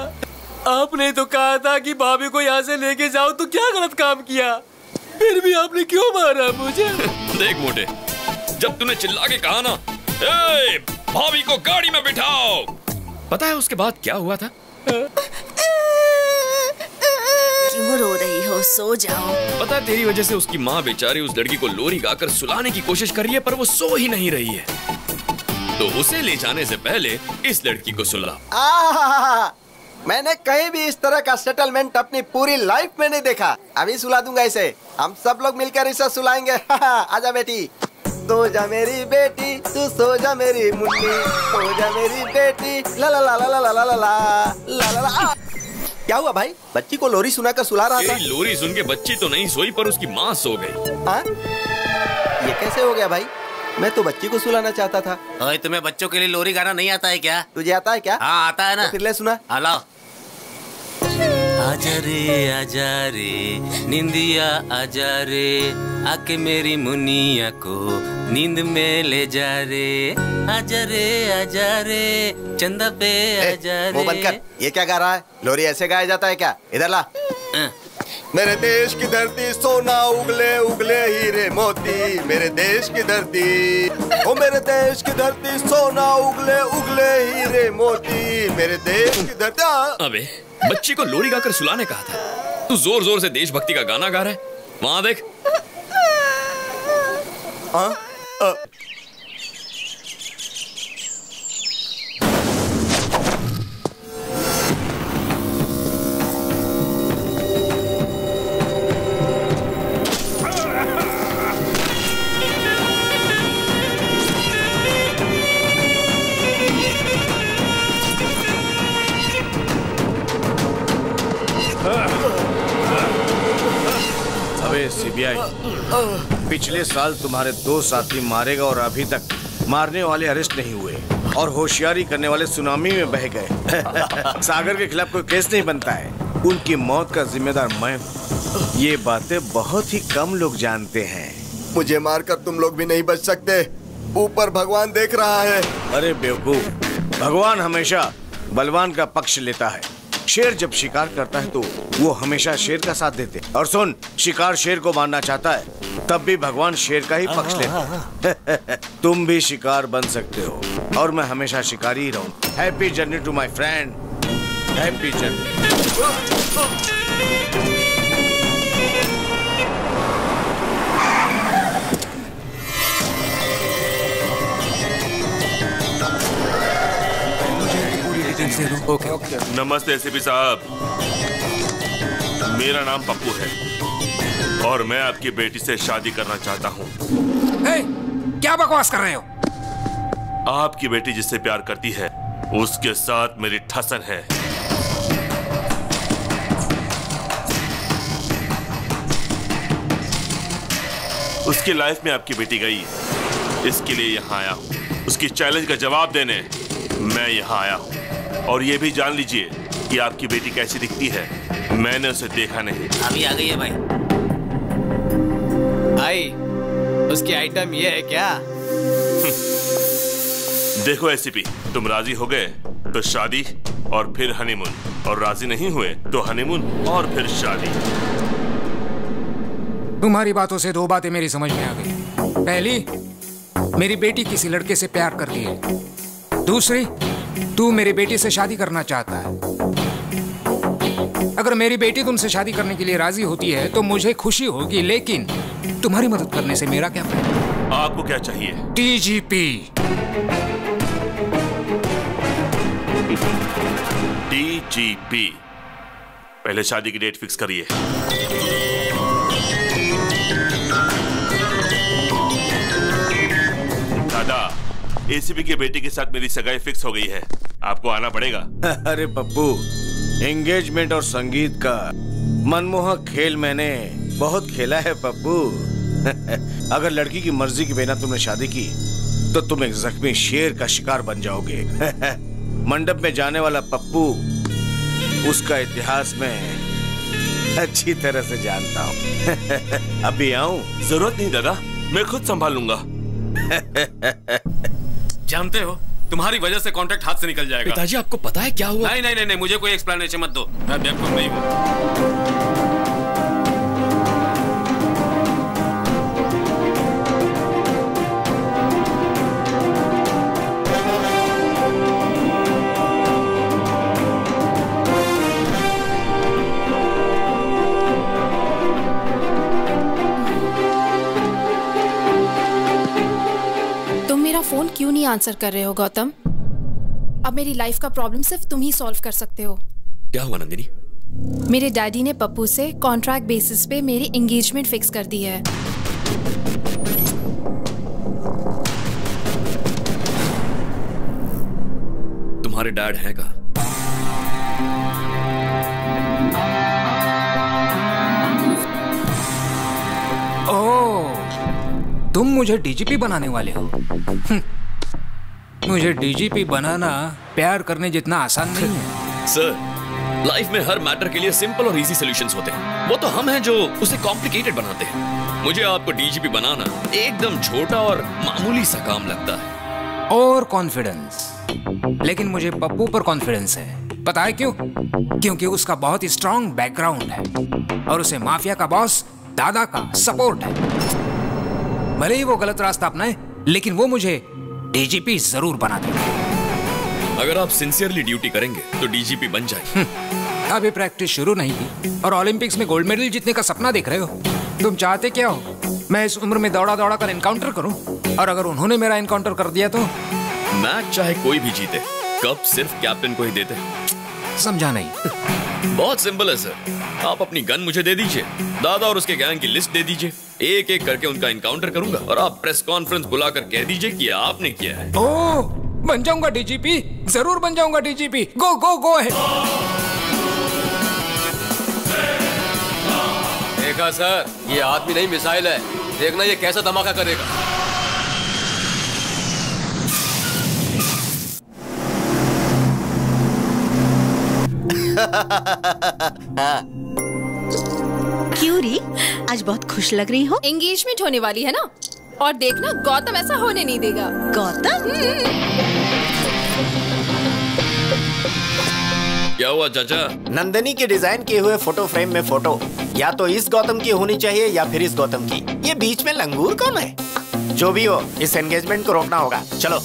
आपने तो कहा था कि भाभी को यहाँ से लेके जाओ, तो क्या गलत काम किया? फिर भी आपने क्यों मारा मुझे? देख मोटे, जब तूने चिल्ला के कहा ना, ए, भाभी को गाड़ी में बिठाओ, पता है उसके बाद क्या हुआ था? क्यों रो रही हो? सो जाओ। पता है तेरी वजह से उसकी माँ बेचारी उस लड़की को लोरी गाकर सुलाने की कोशिश कर रही है, पर वो सो ही नहीं रही है। तो उसे ले जाने से पहले इस लड़की को सुला। मैंने कहीं भी इस तरह का सेटलमेंट अपनी पूरी लाइफ में नहीं देखा। अभी सुला दूंगा इसे। हम सब लोग मिलकर इसे सुलाएंगे। आजा बेटी, सो जा मेरी बेटी, तू सो जा मेरी मुन्नी, सो जा मेरी बेटी। ला ला ला ला ला ला ला ला ला ला ला। क्या हुआ भाई? बच्ची को लोरी सुनाकर सुला रहा था। लोरी सुन के बच्ची तो नहीं सोई, पर उसकी माँ सो गई। हाँ? ये कैसे हो गया भाई? मैं तो बच्ची को सुलाना चाहता था। ओए, तुम्हें बच्चों के लिए लोरी गाना नहीं आता है क्या? तुझे आता है क्या? हाँ आता है ना। तो फिर ले सुना। हेलो। आजा रे निंदिया आजा रे, आके मेरी मुनिया को नींद में ले जा रे। आजा रे चंदा पे आजा रे। वो बंद कर। ये क्या गा रहा है? लोरी ऐसे गाया जाता है क्या? इधर ला। मेरे देश की धरती सोना उगले उगले हीरे मोती, मेरे देश की धरती, ओ मेरे देश की धरती सोना उगले उगले हीरे मोती, मेरे देश की धरती। अबे बच्ची को लोरी गाकर सुलाने कहा था, तू जोर जोर से देशभक्ति का गाना गा रहा है। वहां देख। सीबीआई, पिछले साल तुम्हारे 2 साथी मारे गए और अभी तक मारने वाले अरेस्ट नहीं हुए और होशियारी करने वाले सुनामी में बह गए। सागर के खिलाफ कोई केस नहीं बनता है, उनकी मौत का जिम्मेदार मैं हूँ। ये बातें बहुत ही कम लोग जानते हैं। मुझे मारकर तुम लोग भी नहीं बच सकते, ऊपर भगवान देख रहा है। अरे बेवकूफ, भगवान हमेशा बलवान का पक्ष लेता है। शेर जब शिकार करता है तो वो हमेशा शेर का साथ देते। और सुन, शिकार शेर को मारना चाहता है तब भी भगवान शेर का ही पक्ष लेता है। तुम भी शिकार बन सकते हो और मैं हमेशा शिकारी ही रहूं। Happy journey to my friend. Happy journey. Okay. नमस्ते एसीपी साहब, मेरा नाम पप्पू है और मैं आपकी बेटी से शादी करना चाहता हूँ। क्या बकवास कर रहे हो? आपकी बेटी जिससे प्यार करती है उसके साथ मेरी ठसन है। उसकी लाइफ में आपकी बेटी गई, इसके लिए यहाँ आया हूँ। उसकी चैलेंज का जवाब देने मैं यहाँ आया हूँ। और ये भी जान लीजिए कि आपकी बेटी कैसी दिखती है, मैंने उसे देखा नहीं। अभी आ गई है भाई। भाई उसकी आइटम ये है क्या? देखो एसीपी, तुम राजी हो गए तो शादी और फिर हनीमून, और राजी नहीं हुए तो हनीमून और फिर शादी। तुम्हारी बातों से दो बातें मेरी समझ में आ गई। पहली, मेरी बेटी किसी लड़के से प्यार करती है। दूसरी, तू मेरी बेटी से शादी करना चाहता है। अगर मेरी बेटी तुमसे शादी करने के लिए राजी होती है तो मुझे खुशी होगी, लेकिन तुम्हारी मदद करने से मेरा क्या फायदा? आपको क्या चाहिए? डीजीपी। डीजीपी, पहले शादी की डेट फिक्स करिए। दादा, एसीपी की बेटी के साथ मेरी सगाई फिक्स हो गई है, आपको आना पड़ेगा। अरे पप्पू, एंगेजमेंट और संगीत का मनमोहक खेल मैंने बहुत खेला है पप्पू। अगर लड़की की मर्जी के बिना तुमने शादी की तो तुम एक जख्मी शेर का शिकार बन जाओगे। मंडप में जाने वाला पप्पू उसका इतिहास में अच्छी तरह से जानता हूँ। अभी आऊं? जरूरत नहीं दादा, मैं खुद संभाल लूंगा। जानते हो, तुम्हारी वजह से कॉन्ट्रैक्ट हाथ से निकल जाएगा। पिताजी आपको पता है क्या हुआ? नहीं नहीं नहीं, नहीं मुझे कोई एक्सप्लेनेशन मत दो, मैं बेवकूफ नहीं हूँ। फोन क्यों नहीं आंसर कर रहे हो गौतम? अब मेरी लाइफ का प्रॉब्लम सिर्फ तुम ही सॉल्व कर सकते हो। क्या हुआ नंदिनी? मेरे डैडी ने पप्पू से कॉन्ट्रैक्ट बेसिस पे मेरी एंगेजमेंट फिक्स कर दी है। तुम्हारे डैड हैं कहाँ? तुम मुझे डीजीपी बनाने वाले हो? मुझे डीजीपी बनाना प्यार करने जितना आसान नहीं है। सर, लाइफ में हर मैटर के लिए सिंपल और इजी सॉल्यूशंस होते हैं। वो तो हम हैं जो उसे कॉम्प्लिकेटेड बनाते हैं। मुझे आपको डीजीपी बनाना एकदम छोटा और मामूली सा काम लगता है। और कॉन्फिडेंस, लेकिन मुझे पप्पू पर कॉन्फिडेंस है। पता है क्यों? क्योंकि उसका बहुत ही स्ट्रॉन्ग बैकग्राउंड है और उसे माफिया का बॉस दादा का सपोर्ट है। भले ही वो गलत रास्ता अपनाए, लेकिन वो मुझे डीजीपी जरूर बना देगा। अगर आप सिंसियरली ड्यूटी करेंगे तो डीजीपी बन जाएंगे। अभी प्रैक्टिस शुरू नहीं की और ओलंपिक्स में गोल्ड मेडल जीतने का सपना देख रहे हो। तुम चाहते क्या हो? मैं इस उम्र में दौड़ा दौड़ा कर एनकाउंटर करूं? और अगर उन्होंने मेरा एनकाउंटर कर दिया तो? मैच चाहे कोई भी जीते, कप सिर्फ कैप्टन को ही देते। समझा नहीं। बहुत सिंपल है सर, आप अपनी गन मुझे दे दीजिए, दादा और उसके गैंग की लिस्ट दे दीजिए, एक एक करके उनका एनकाउंटर करूंगा और आप प्रेस कॉन्फ्रेंस बुलाकर कह दीजिए कि आपने किया है। ओह, बन जाऊंगा डीजीपी, जरूर बन जाऊंगा डीजीपी। गो गो गो है। देखा सर, ये आदमी नहीं मिसाइल है। देखना ये कैसा धमाका करेगा। क्यों री, आज बहुत खुश लग रही हो? एंगेजमेंट होने वाली है ना, और देखना गौतम ऐसा होने नहीं देगा। गौतम? क्या हुआ चाचा? नंदिनी के डिजाइन किए हुए फोटो फ्रेम में फोटो या तो इस गौतम की होनी चाहिए या फिर इस गौतम की। ये बीच में लंगूर कौन है? जो भी हो, इस एंगेजमेंट को रोकना होगा। चलो।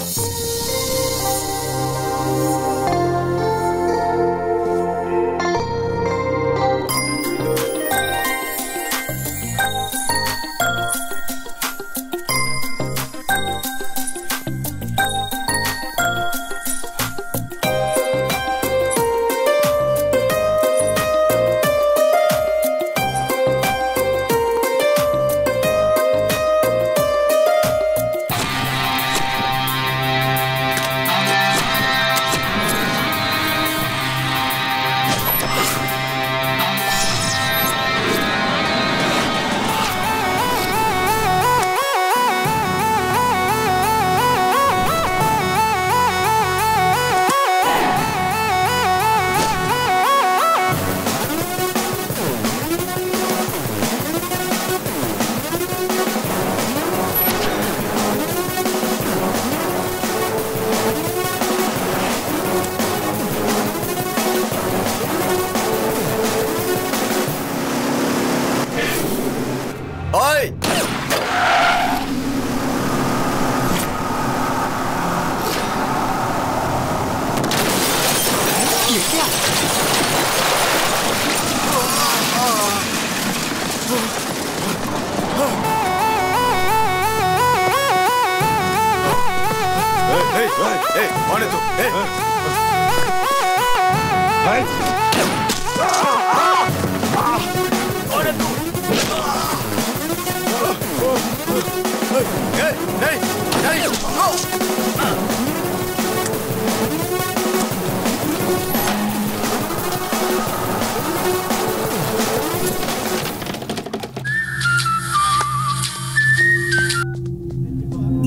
कौन है तू?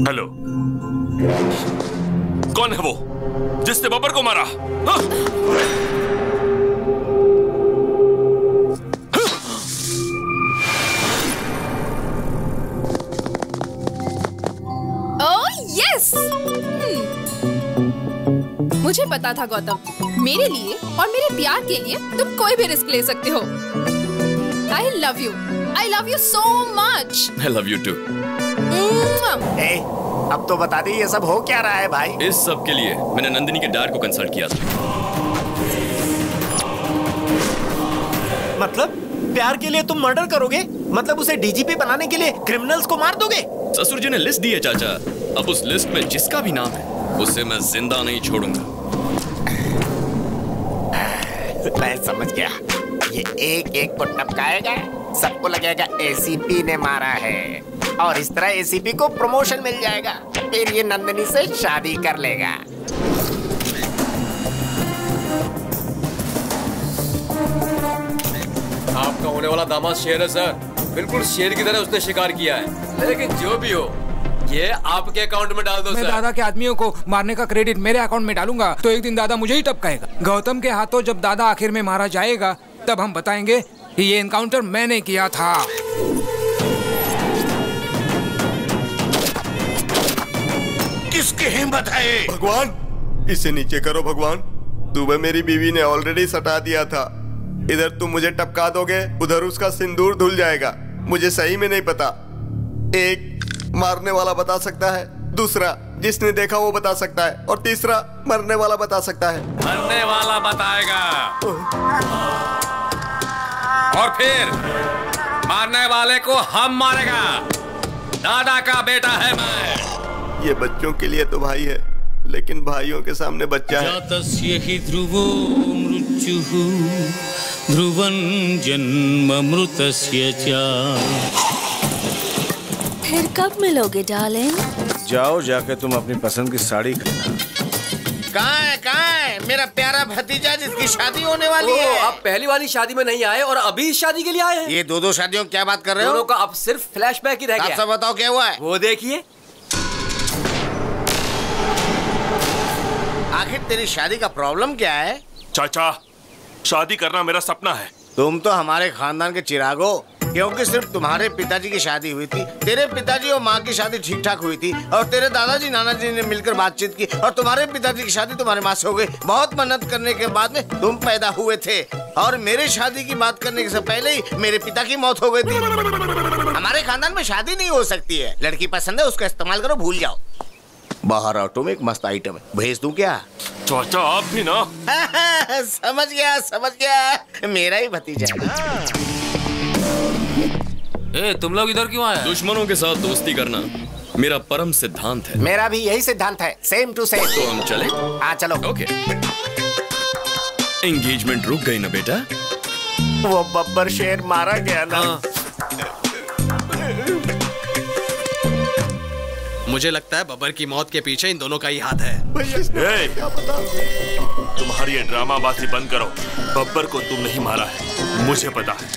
हेलो, कौन है वो जिसने बब्बर को मारा? यस, मुझे पता था गौतम, मेरे लिए और मेरे प्यार के लिए तुम कोई भी रिस्क ले सकते हो। I love you so much. I love you too. अब तो बता दी ये सब हो क्या रहा है भाई? इस सब के लिए मैंने नंदिनी के डैड को कंसल्ट किया था। मतलब प्यार के लिए तुम मर्डर करोगे? मतलब उसे डीजीपी बनाने के लिए क्रिमिनल्स को मार दोगे? ससुर जी ने लिस्ट दी है चाचा, अब उस लिस्ट में जिसका भी नाम है उसे मैं जिंदा नहीं छोड़ूंगा। मैं समझ गया, ये एक एक को टपकाएगा, सबको लगेगा एसीपी ने मारा है, और इस तरह एसीपी को प्रमोशन मिल जाएगा, फिर ये नंदिनी से शादी कर लेगा। आपका होने वाला दामाद शेर है सर, बिल्कुल शेर की तरह उसने शिकार किया है। लेकिन जो भी हो, ये आपके अकाउंट में डाल दो मैं सर। दादा के आदमियों को मारने का क्रेडिट मेरे अकाउंट में डालूंगा तो एक दिन दादा मुझे ही टपकाएगा। गौतम के हाथों जब दादा आखिर में मारा जाएगा तब हम बताएंगे कि ये एनकाउंटर मैंने किया था। किसकी हिम्मत है? भगवान, इसे नीचे करो भगवान। तुम्हें मेरी बीवी ने ऑलरेडी सटा दिया था, इधर तुम मुझे टपका दोगे, उधर उसका सिंदूर धुल जाएगा। मुझे सही में नहीं पता। एक मारने वाला बता सकता है, दूसरा जिसने देखा वो बता सकता है, और तीसरा मरने वाला बता सकता है। मरने वाला बताएगा और फिर मारने वाले को हम मारेगा। दादा का बेटा है मैं। ये बच्चों के लिए तो भाई है, लेकिन भाइयों के सामने बच्चा है। जातस्य हि ध्रुवो मृत्युः ध्रुवं जन्ममृतस्य च। फिर कब मिलोगे डार्लिंग? जाओ, जाके तुम अपनी पसंद की साड़ी खरीदना। कहाँ है मेरा प्यारा भतीजा जिसकी शादी होने वाली है? आप पहली वाली शादी में नहीं आए और अभी इस शादी के लिए आए हैं? ये दो शादियों की क्या बात कर रहे हो? दोनों का अब सिर्फ फ्लैशबैक ही रह गया। आप सब बताओ क्या हुआ है? वो देखिए। आखिर तेरी शादी का प्रॉब्लम क्या है? चाचा, शादी करना मेरा सपना है। तुम तो हमारे खानदान के चिराग हो, क्योंकि सिर्फ तुम्हारे पिताजी की शादी हुई थी, तेरे पिताजी और माँ की शादी ठीक ठाक हुई थी, और तेरे दादाजी नानाजी ने मिलकर बातचीत की, और तुम्हारे पिताजी की शादी तुम्हारे माँ से हो गई। बहुत मेहनत करने के बाद में तुम पैदा हुए थे, और मेरे शादी की बात करने से पहले ही मेरे पिता की मौत हो गई थी। हमारे खानदान में शादी नहीं हो सकती है। लड़की पसंद है, उसका इस्तेमाल करो, भूल जाओ। बाहर ऑटो में एक मस्त आइटम है, भेज दूं क्या? चाचा आप भी ना। समझ गया, मेरा ही भतीजा है। तुम लोग इधर क्यों आए? दुश्मनों के साथ दोस्ती करना मेरा परम सिद्धांत है। मेरा भी यही सिद्धांत है, सेम टू सेम। तो हम चले? हाँ चलो। ओके। एंगेजमेंट रुक गई ना बेटा? वो बब्बर शेर मारा गया ना। मुझे लगता है बब्बर की मौत के पीछे इन दोनों का ही हाथ है। तुम्हारी ये ड्रामाबाजी बंद करो। बब्बर को तुम नहीं मारा है, मुझे पता है।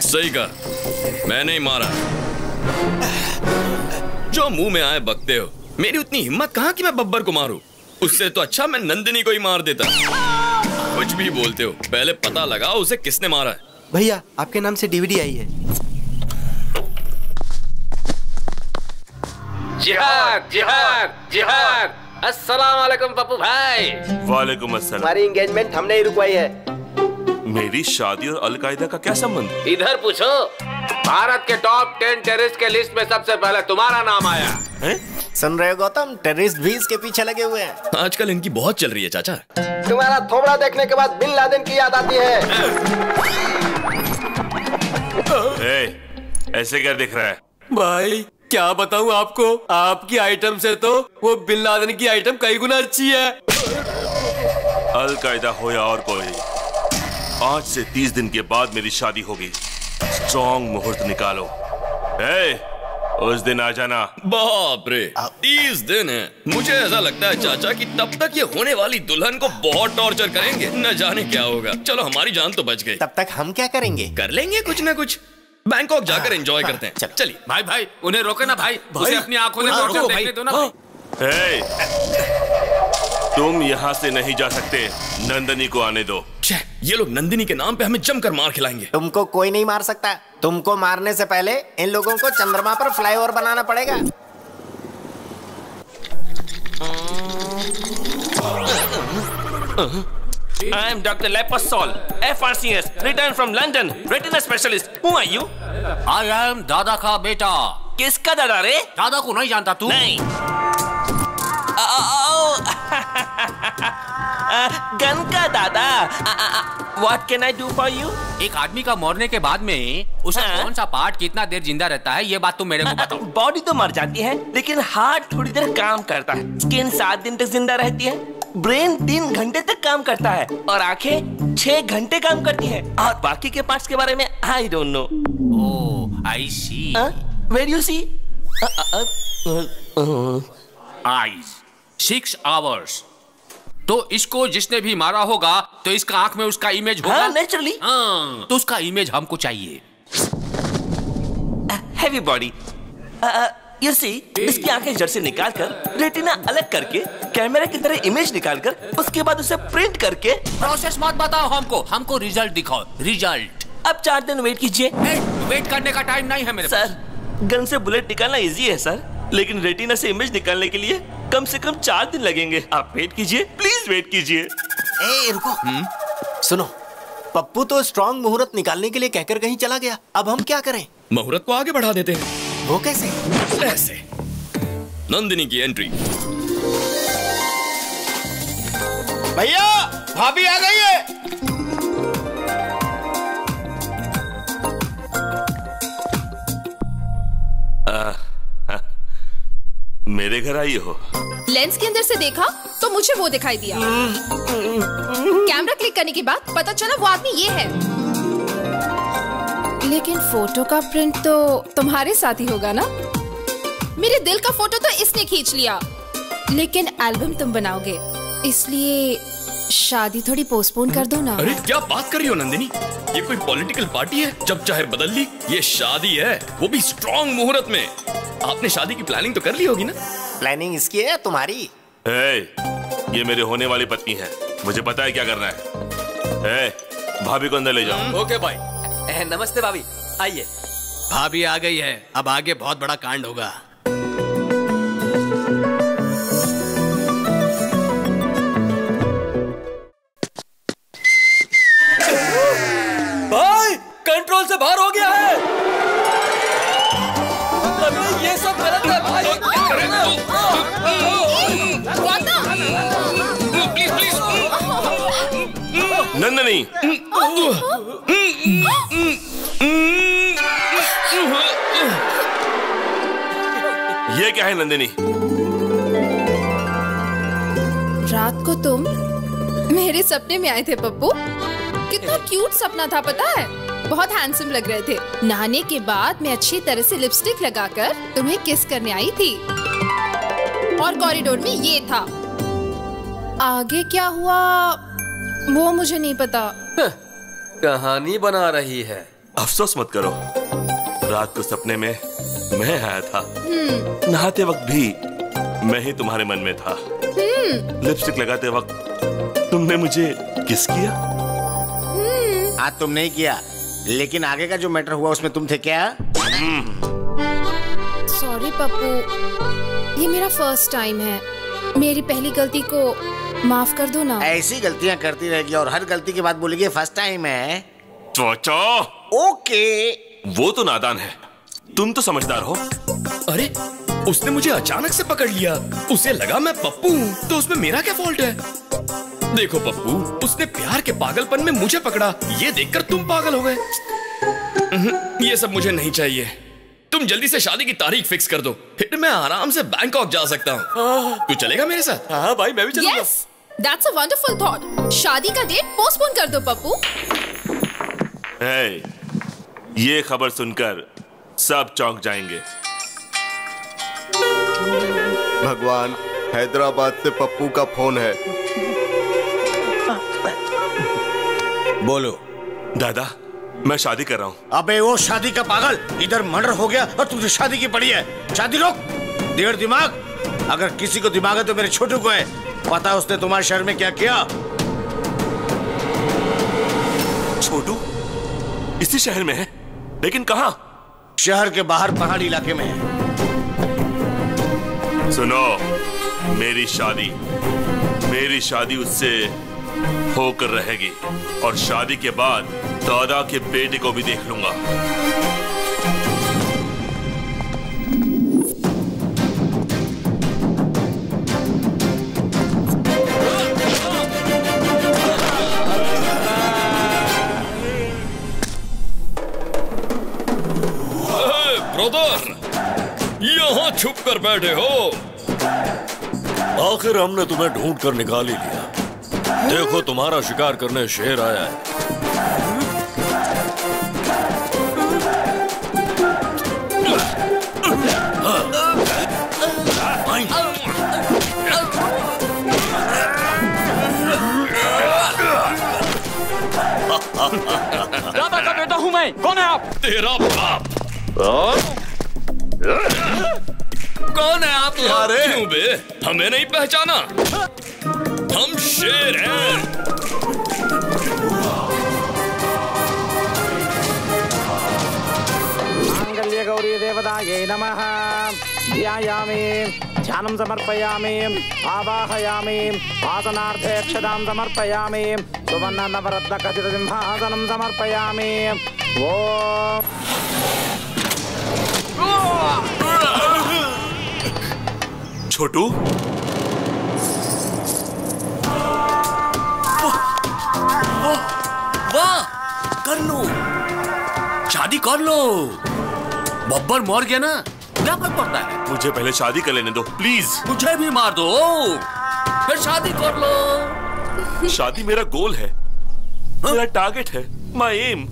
सही कहा, मैंने ही मारा। जो मुंह में आए बकते हो। मेरी उतनी हिम्मत कहाँ कि मैं बब्बर को मारूं? उससे तो अच्छा मैं नंदिनी को ही मार देता। कुछ भी बोलते हो, पहले पता लगाओ उसे किसने मारा है। भैया, आपके नाम से डीवीडी आई है। जिहाद जिहाद जिहाद। अस्सलाम वालेकुम पप्पू भाई। वालेकुम अस्सलाम। हमारी एंगेजमेंट हमने ही रुकवाई है। मेरी शादी और अलकायदा का क्या संबंध? इधर पूछो। भारत के टॉप 10 टेररिस्ट के लिस्ट में सबसे पहले तुम्हारा नाम आया है? सुन रहे हो गौतम, टेररिस्ट भी इसके पीछे लगे हुए हैं। आजकल इनकी बहुत चल रही है चाचा। तुम्हारा थोबड़ा देखने के बाद बिन लादेन की याद आती है। ऐसे क्या दिख रहा है? भाई क्या बताऊं आपको, आपकी आइटम से तो वो बिन लादेन की आइटम कई गुना अच्छी है। अल-कायदा हो या और कोई, आज से 30 दिन के बाद मेरी शादी होगी। स्ट्रॉन्ग मुहूर्त निकालो। उस दिन आ जाना। बाप रे, 30 दिन है। मुझे ऐसा लगता है चाचा कि तब तक ये होने वाली दुल्हन को बहुत टॉर्चर करेंगे, न जाने क्या होगा। चलो हमारी जान तो बच गई। तब तक हम क्या करेंगे? कर लेंगे कुछ ना कुछ। बैंकॉक जाकर एंजॉय करते हैं। चलिए भाई भाई, उन्हें रोके ना भाई, उसे अपनी आंखों से टॉर्चर देखने दो ना भाई। तुम यहाँ से नहीं जा सकते, नंदनी को आने दो। ये लोग नंदिनी के नाम पे हमें जमकर मार खिलाएंगे। तुमको कोई नहीं मार सकता। तुमको मारने से पहले इन लोगों को चंद्रमा पर फ्लाईओवर बनाना पड़ेगा। I am Dr. Lepasol, FRCS, returned from London, retina specialist. Who are you? I am दादा का बेटा। किसका दादा रे? दादा को नहीं जानता तू? नहीं। गन का दादा। What can I do for you? एक आदमी का मरने के बाद में उसका कौन सा पार्ट कितना देर जिंदा रहता है, ये बात तुम मेरे को बताओ। बॉडी तो मर जाती है, लेकिन हार्ट थोड़ी देर काम करता है। स्किन 7 दिन तक जिंदा रहती है। ब्रेन 3 घंटे तक काम करता है और आंखें 6 घंटे काम करती है। और बाकी के पार्ट्स के बारे में I don't know. Oh, I see. Where you see? Eyes 6 hours. तो इसको जिसने भी मारा होगा तो इसका आंख में उसका इमेज होगा। नेचुरली। तो उसका इमेज हमको चाहिए। Heavy body. You see, इसकी आंखें जड़ से निकालकर रेटिना अलग करके कैमरा की तरह इमेज निकालकर उसके बाद उसे प्रिंट करके। प्रोसेस मत बताओ हमको रिजल्ट दिखाओ। रिजल्ट अब 4 दिन वेट कीजिए। वेट करने का टाइम नहीं है मेरे पास। सर, गन से बुलेट निकालना इजी है सर, लेकिन रेटिना से इमेज निकालने के लिए कम से कम 4 दिन लगेंगे। आप वेट कीजिए, प्लीज वेट कीजिए। रुको। सुनो, पप्पू तो स्ट्रॉन्ग मुहूर्त निकालने के लिए कहकर कहीं चला गया। अब हम क्या करें? मुहूर्त को आगे बढ़ा देते हैं। वो कैसे? ऐसे। नंदिनी की एंट्री। भैया, भाभी आ गई है। मेरे घर आई हो? लेंस के अंदर से देखा तो मुझे वो दिखाई दिया। कैमरा क्लिक करने के बाद पता चला वो आदमी ये है। लेकिन फोटो का प्रिंट तो तुम्हारे साथ ही होगा ना? मेरे दिल का फोटो तो इसने खींच लिया, लेकिन एल्बम तुम बनाओगे, इसलिए शादी थोड़ी पोस्टपोन कर दो ना। अरे क्या बात कर रही हो नंदिनी? ये कोई पॉलिटिकल पार्टी है जब चाहे बदल ली? ये शादी है, वो भी स्ट्रॉन्ग मुहूर्त में। आपने शादी की प्लानिंग तो कर ली होगी ना? प्लानिंग इसकी है तुम्हारी? ये मेरे होने वाली पत्नी है, मुझे पता है क्या करना है। भाभी को अंदर ले जाओ। ओके भाई। नमस्ते भाभी, आइए। भाभी आ गई है, अब आगे बहुत बड़ा कांड होगा। भाई, कंट्रोल से बाहर हो गया है। अबे ये सब गलत है भाई। Please please. नंदनी, ये क्या है नंदिनी? रात को तुम मेरे सपने में आए थे पप्पू। कितना क्यूट सपना था पता है? बहुत हैंडसम लग रहे थे। नहाने के बाद मैं अच्छी तरह से लिपस्टिक लगाकर तुम्हें किस करने आई थी और कॉरिडोर में ये था। आगे क्या हुआ वो मुझे नहीं पता। कहानी बना रही है। अफसोस मत करो, रात को सपने में मैं आया था। नहाते वक्त भी मैं ही तुम्हारे मन में था। लिपस्टिक लगाते वक्त तुमने मुझे किस किया? आज तुम नहीं किया, लेकिन आगे का जो मैटर हुआ उसमें तुम थे क्या? सॉरी पप्पू, ये मेरा फर्स्ट टाइम है। मेरी पहली गलती को माफ कर दो ना। ऐसी गलतियां करती रहेगी और हर गलती के बाद बोलेगी फर्स्ट टाइम है। चोचो। ओके। वो तो नादान है, तुम तो समझदार हो। अरे उसने मुझे अचानक से पकड़ लिया, उसे लगा मैं पप्पू हूँ, तो उसमें मेरा क्या फॉल्ट है? देखो पप्पू, उसने प्यार के पागलपन में मुझे पकड़ा, ये देखकर तुम पागल हो गए। ये सब मुझे नहीं चाहिए। तुम तुम जल्दी से शादी की तारीख फिक्स कर दो, फिर मैं आराम से बैंकॉक जा सकता हूँ। तू चलेगा मेरे साथ? हाँ भाई, मैं भी चलूंगा। Yes, that's a wonderful thought. शादी का डेट पोस्टपोन कर दो पप्पू। hey, ये खबर सुनकर सब चौंक जाएंगे। भगवान, हैदराबाद से पप्पू का फोन है। बोलो। दादा, मैं शादी कर रहा हूँ। अबे वो शादी का पागल, इधर मर्डर हो गया और तुझे शादी की पड़ी है। शादी रोक। देर दिमाग, अगर किसी को दिमाग है तो मेरे छोटू को है। पता उसने तुम्हारे शहर में क्या किया? छोटू इसी शहर में है, लेकिन कहाँ? शहर के बाहर पहाड़ी इलाके में है। सुनो, मेरी शादी उससे होकर रहेगी, और शादी के बाद दादा के बेटे को भी देख लूंगा। ब्रदर, यहाँ छुप कर बैठे हो? आखिर हमने तुम्हें ढूंढ कर निकाल ही लिया। देखो, तुम्हारा शिकार करने शेर आया है। दादा का बेटा हूँ मैं। कौन है आप? तेरा बाप। कौन है आप? क्यों बे, हमें नहीं पहचाना? हम शेर हैं। मांगल्य गौरी देवतायै नमः। ध्यायामि, ध्यानं समर्पयामि, आवाहयामि, आसनार्थे अक्षतां समर्पयामि, सुवर्ण नवरत्न खचित सिंहासनं समर्पयामि। छोटू, वाह, कर लो, शादी कर लो। बब्बर मर गया ना, क्या फर्क पड़ता है? मुझे पहले शादी कर लेने दो प्लीज। मुझे भी मार दो, फिर शादी कर लो। शादी मेरा गोल है, मेरा टारगेट है, my aim,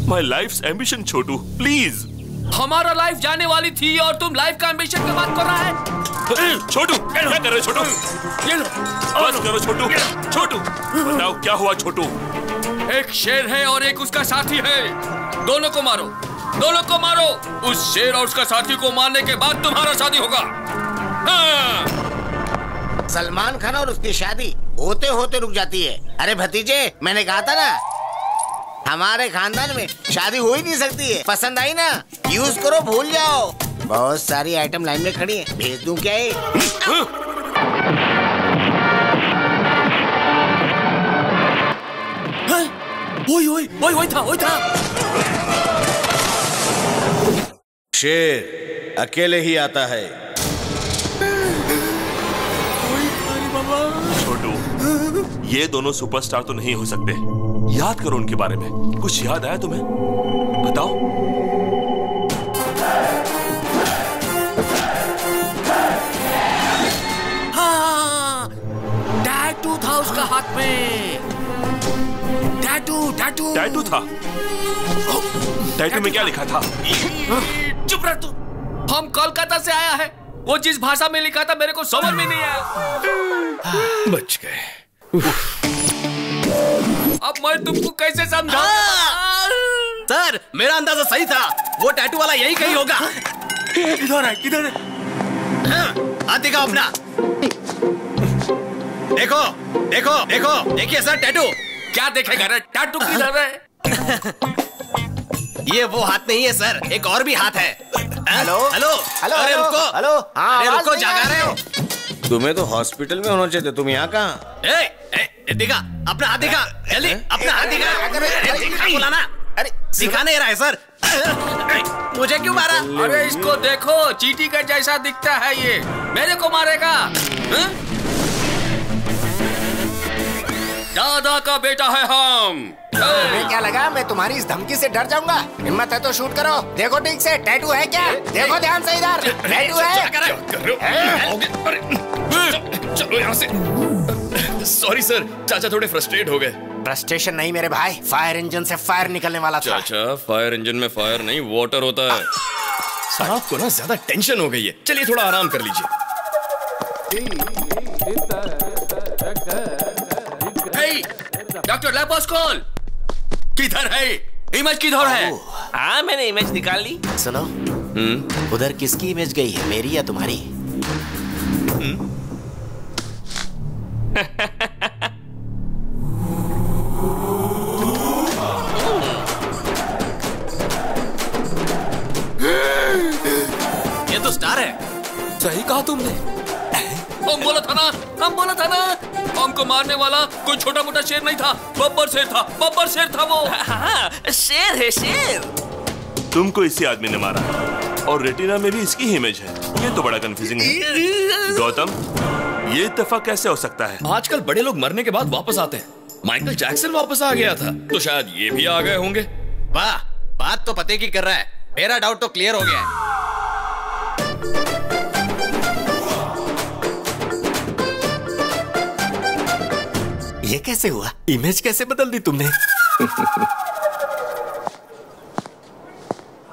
my life's ambition. Chhotu please. हमारा लाइफ जाने वाली थी और तुम लाइफ का एम्बिशन की बात कर रहा है? छोटू, क्या कर रहे हो छोटू? ये लो, बस करो छोटू। छोटू, बताओ क्या हुआ छोटू? एक शेर है और एक उसका साथी है, दोनों को मारो, दोनों को मारो। उस शेर और उसका साथी को मारने के बाद तुम्हारा शादी होगा। हाँ। सलमान खान और उसकी शादी होते होते रुक जाती है। अरे भतीजे, मैंने कहा था ना, हमारे खानदान में शादी हो ही नहीं सकती है। पसंद आई ना, यूज करो, भूल जाओ। बहुत सारी आइटम लाइन में खड़ी है, भेज दूं क्या ये? वही था। शेर अकेले ही आता है। छोटू, ये दोनों सुपरस्टार तो नहीं हो सकते। याद करो उनके बारे में। कुछ याद आया तुम्हें? बताओ। हाँ, टैटू था उसका हाथ में। टैटू था? टैटू में क्या लिखा था? चुप रह तू। हम कोलकाता से आया है, वो जिस भाषा में लिखा था मेरे को समझ में नहीं आया। बच गए। अब मैं तुमको कैसे समझाऊं? सर, मेरा अंदाजा सही था, वो टैटू वाला यही कहीं होगा। किधर है? हाथ दिखाओ अपना। देखो, देखिए सर, टैटू। क्या देखेगा रे? टैटू किधर है? ये वो हाथ नहीं है सर, एक और भी हाथ है। हेलो। अरे रुको, अरे रुको, जागा रहे हो? तुम्हें तो हॉस्पिटल में होना चाहिए, तुम यहाँ कहाँ? दिखा, अपना हाथ दिखा, जल्दी अपना हाथ दिखा। अरे दिखा बोला ना, अरे दिखा नहीं रहा है सर। मुझे क्यों मारा? अरे इसको देखो, चींटी का जैसा दिखता है ये, मेरे को मारेगा। दादा का बेटा है हम, तुम्हें क्या लगा मैं तुम्हारी इस धमकी से डर जाऊंगा? हिम्मत है तो शूट करो। देखो ठीक से, टैटू है क्या? देखो ध्यान से इधर, टैटू है? चलो यहाँ से। सॉरी सर, चाचा थोड़े फ्रस्ट्रेट हो गए। फ्रस्ट्रेशन नहीं मेरे भाई, फायर इंजन से फायर निकलने वाला था। चाचा, फायर इंजन में फायर नहीं वाटर होता है। साहब को ना ज्यादा टेंशन हो गई है, चलिए थोड़ा आराम कर लीजिए। डॉक्टर लेपोस्कोल किधर है? इमेज किधर है? हाँ मैंने इमेज निकाल ली। सुनो, उधर किसकी इमेज गई है, मेरी या तुम्हारी? ये तो स्टार है। सही कहा तुमने। हम बोला था ना हमको मारने वाला कोई छोटा मोटा शेर नहीं था, बब्बर शेर था वो। हाँ, शेर है शेर। तुमको इसी आदमी ने मारा और रेटिना में भी इसकी ही इमेज है। ये तो बड़ा कंफ्यूजिंग है। गौतम, ये इत्तेफाक कैसे हो सकता है? आजकल बड़े लोग मरने के बाद वापस आते हैं। माइकल जैक्सन वापस आ गया था, तो शायद ये भी आ गए होंगे। वाह, बात तो पते की कर रहा है। मेरा डाउट तो क्लियर हो गया है। ये कैसे हुआ? इमेज कैसे बदल दी तुमने?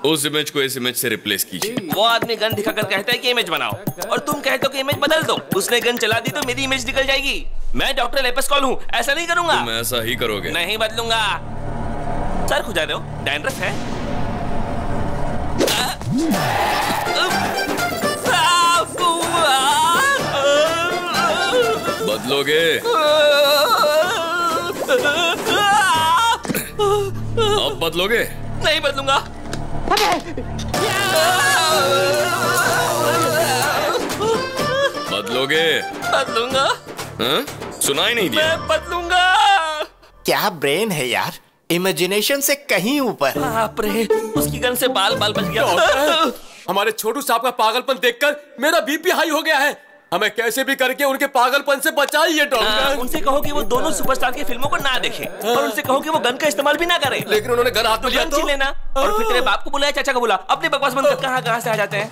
उस इमेज को इस इमेज से रिप्लेस कीजिए। वो आदमी गन दिखाकर कहता है कि इमेज बनाओ, और तुम कहते हो कि इमेज बदल दो। उसने गन चला दी तो मेरी इमेज निकल जाएगी। मैं डॉक्टर लेपोस्कोल हूँ, ऐसा नहीं करूंगा। तुम ऐसा ही करोगे? नहीं बदलूंगा। सर खुजा रहे हो? डैंड्रफ है? बदलोगे? अब बदलोगे? नहीं बदलूंगा। बदलोगे? बदलूंगा। हाँ? सुनाई नहीं दिया? मैं बदलूंगा। क्या ब्रेन है यार, इमेजिनेशन से कहीं ऊपर। बाप रे, उसकी गन से बाल बच गया। हमारे छोटू साहब का पागलपन देखकर मेरा बीपी हाई हो गया है। हमें कैसे भी करके उनके पागलपन से बचाइए डॉक्टर। उनसे कहो कि वो दोनों सुपरस्टार की फिल्मों को ना देखें, और उनसे कहो कि वो गन का इस्तेमाल भी ना करें। लेकिन उन्होंने गन हाथ में लिया तो लेना, और फिर तेरे बाप को बुलाया, चाचा को बुला। अपने बकवास बंद कर, कहाँ से आ जाते हैं।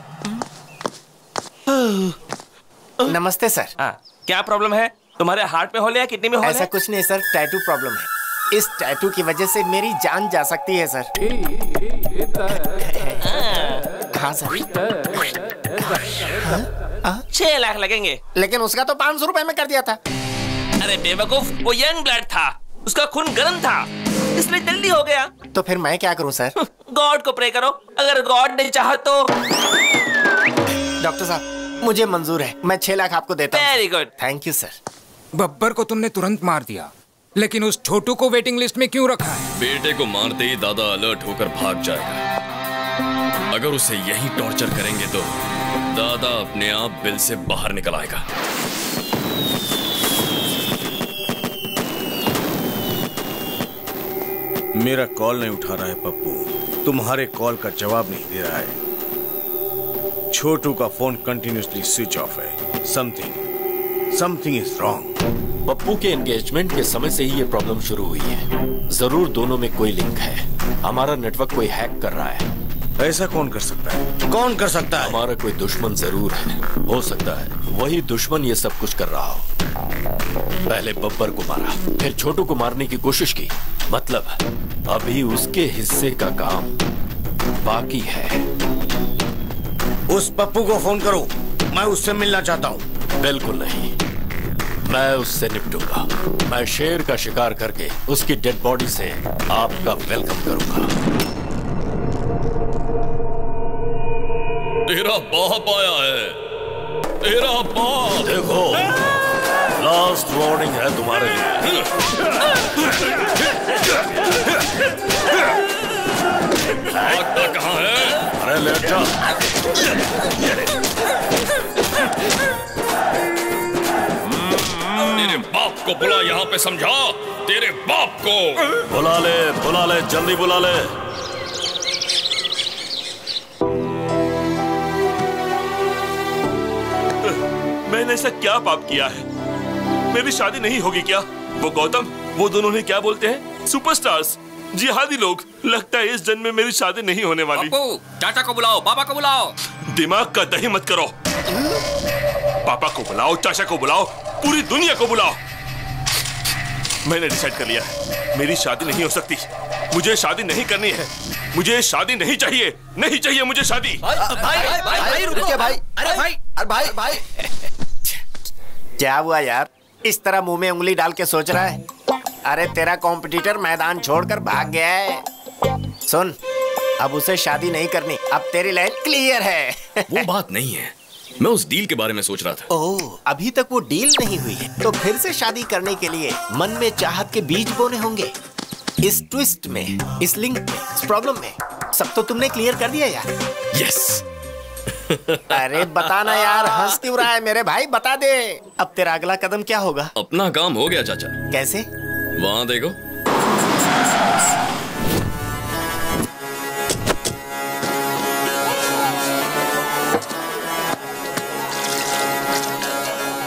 नमस्ते सर। क्या प्रॉब्लम है? तुम्हारे हार्ट में होल या किडनी में होल? ऐसा कुछ नहीं सर, टैटू प्रॉब्लम है। इस टैटू की वजह से मेरी जान जा सकती है सर। हाँ सर। 6 लाख लगेंगे। लेकिन उसका तो 500 रुपए में कर दिया था। अरे बेवकूफ, वो यंग ब्लड था, उसका खून गर्म था, इसलिए जल्दी हो गया। तो फिर मैं क्या करूं सर? गॉड को प्रे करो, अगर गॉड ने चाहा तो। डॉक्टर साहब, मुझे मंजूर है, मैं 6 लाख आपको देता हूं। Very good. Thank you sir. Babbar को तुमने तुरंत मार दिया, लेकिन उस छोटू को वेटिंग लिस्ट में क्यों रखा है? बेटे को मारते ही दादा अलर्ट होकर भाग जाएगा। अगर उसे यही टॉर्चर करेंगे तो दादा अपने आप बिल से बाहर निकल आएगा। मेरा कॉल नहीं उठा रहा है पप्पू, तुम्हारे कॉल का जवाब नहीं दे रहा है। छोटू का फोन कंटिन्यूसली स्विच ऑफ है। Something is wrong. पप्पू के एंगेजमेंट के समय से ही ये प्रॉब्लम शुरू हुई है। जरूर दोनों में कोई लिंक है। हमारा नेटवर्क कोई हैक कर रहा है। ऐसा कौन कर सकता है? कौन कर सकता है? हमारा कोई दुश्मन जरूर है। हो सकता है वही दुश्मन ये सब कुछ कर रहा हो। पहले बब्बर को मारा, फिर छोटू को मारने की कोशिश की। मतलब अभी उसके हिस्से का काम बाकी है। उस पप्पू को फोन करो, मैं उससे मिलना चाहता हूँ। बिल्कुल नहीं, मैं उससे निपटूंगा। मैं शेर का शिकार करके उसकी डेड बॉडी से आपका वेलकम करूंगा। तेरा बाप आया है, तेरा बाप। देखो, लास्ट वार्निंग है तुम्हारे लिए। भागता कहाँ है? अरे लेट जा। तेरे बाप को बुला, यहाँ पे समझा। तेरे बाप को बुला ले, जल्दी बुला ले। मैंने ऐसा क्या पाप किया है? मेरी शादी नहीं होगी क्या? वो गौतम, वो दोनों ने क्या बोलते हैं? सुपरस्टार्स, जिहादी लोग। लगता है इस जन्म में मेरी शादी नहीं होने वाली। चाचा को बुलाओ, पापा को बुलाओ। दिमाग का दही मत करो। पापा को बुलाओ, चाचा को बुलाओ, पूरी दुनिया को बुलाओ। मैंने डिसाइड कर लिया, मेरी शादी नहीं हो सकती। मुझे शादी नहीं करनी है। मुझे शादी नहीं चाहिए, नहीं चाहिए मुझे शादी। भाई रुकिए भाई। अरे भाई क्या हुआ यार? इस तरह मुंह में उंगली डाल के सोच रहा है? अरे तेरा कॉम्पिटिटर मैदान छोड़कर भाग गया है। सुन, अब उसे शादी नहीं करनी। अब तेरी लाइन क्लियर है। वो बात नहीं है, मैं उस डील के बारे में सोच रहा था। ओह, अभी तक वो डील नहीं हुई है, तो फिर से शादी करने के लिए मन में चाहत के बीज बोने होंगे। इस ट्विस्ट में, इस लिंक में, इस प्रॉब्लम में सब तो तुमने क्लियर कर दिया यार। यस। अरे बताना यार, हंस क्यों रहा है मेरे भाई? बता दे, अब तेरा अगला कदम क्या होगा? अपना काम हो गया चाचा। कैसे? वहाँ देखो।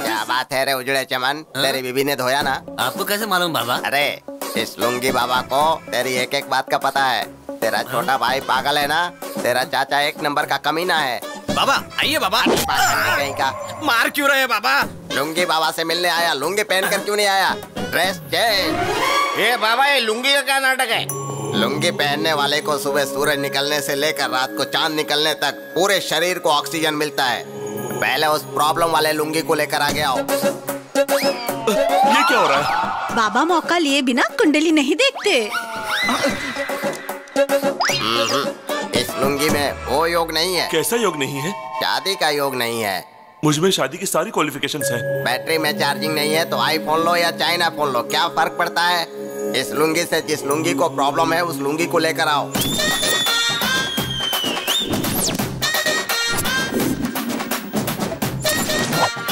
क्या बात है रे उजड़े चमन, तेरी बीबी ने धोया ना? आपको कैसे मालूम बाबा? अरे इस लुंगी बाबा को तेरी एक एक बात का पता है। तेरा छोटा भाई पागल है ना, तेरा चाचा एक नंबर का कमीना है। बाबा आइए बाबा। कहीं का मार क्यों रहे बाबा? लुंगी बाबा से मिलने आया, लुंगी पहन कर क्यों नहीं आया? Dress change. ये बाबा, ये लुंगी का क्या नाटक है? लुंगी पहनने वाले को सुबह सूरज निकलने से लेकर रात को चांद निकलने तक पूरे शरीर को ऑक्सीजन मिलता है। पहले उस प्रॉब्लम वाले लुंगी को लेकर आ गया। ये क्या हो रहा है? बाबा मौका लिए बिना कुंडली नहीं देखते। इस लुंगी में वो योग नहीं है। कैसा योग नहीं है? शादी का योग नहीं है। मुझमें शादी की सारी क्वालिफिकेशंस हैं। बैटरी में चार्जिंग नहीं है तो आईफोन लो या चाइना फोन लो, क्या फर्क पड़ता है? इस लुंगी से जिस लुंगी को प्रॉब्लम है उस लुंगी को लेकर आओ।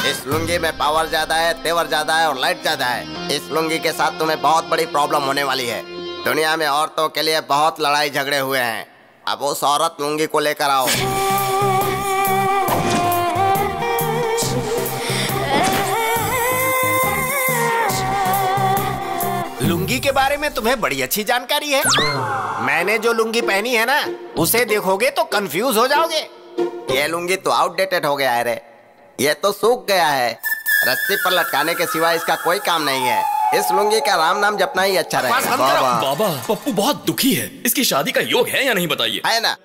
इस लुंगी में पावर ज्यादा है, तेवर ज्यादा है और लाइट ज्यादा है। इस लुंगी के साथ तुम्हें बहुत बड़ी प्रॉब्लम होने वाली है। दुनिया में औरतों के लिए बहुत लड़ाई झगड़े हुए हैं। अब उस औरत लुंगी को लेकर आओ। लुंगी के बारे में तुम्हें बड़ी अच्छी जानकारी है। मैंने जो लुंगी पहनी है ना, उसे देखोगे तो कंफ्यूज हो जाओगे। ये लुंगी तो आउटडेटेड हो गया है रे, ये तो सूख गया है। रस्सी पर लटकाने के सिवा इसका कोई काम नहीं है। इस लुंगी का राम नाम जपना ही अच्छा रहेगा। बाबा, पप्पू बहुत दुखी है। इसकी शादी का योग है या नहीं बताइए? है ना,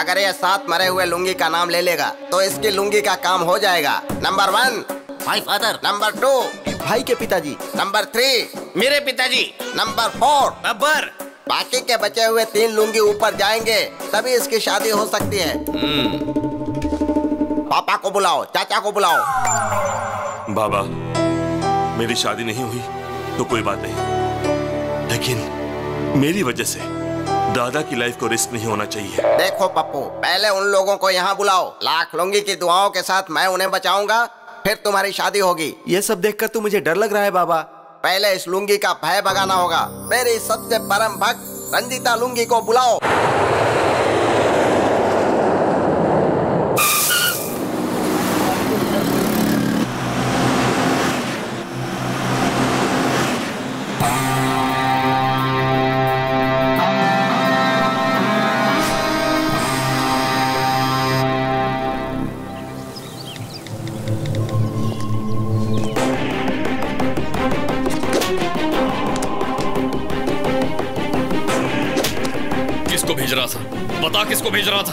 अगर ये 7 मरे हुए लुंगी का नाम ले लेगा तो इसकी लुंगी का काम हो जाएगा। नंबर 1 माय फादर, नंबर 2 भाई के पिताजी, नंबर 3 मेरे पिताजी, नंबर 4 बब्बर। बाकी के बचे हुए 3 लुंगी ऊपर जाएंगे तभी इसकी शादी हो सकती है। पापा को बुलाओ, चाचा को बुलाओ। बाबा, मेरी शादी नहीं हुई तो कोई बात नहीं, लेकिन मेरी वजह से दादा की लाइफ को रिस्क नहीं होना चाहिए। देखो पप्पू, पहले उन लोगों को यहाँ बुलाओ। लाख लुंगी की दुआओं के साथ मैं उन्हें बचाऊंगा, फिर तुम्हारी शादी होगी। ये सब देखकर तो मुझे डर लग रहा है बाबा। पहले इस लुंगी का भय भगाना होगा। मेरी सबसे परम भक्त रंजीता लुंगी को बुलाओ। किसको भेज रहा था? बता किसको भेज रहा था?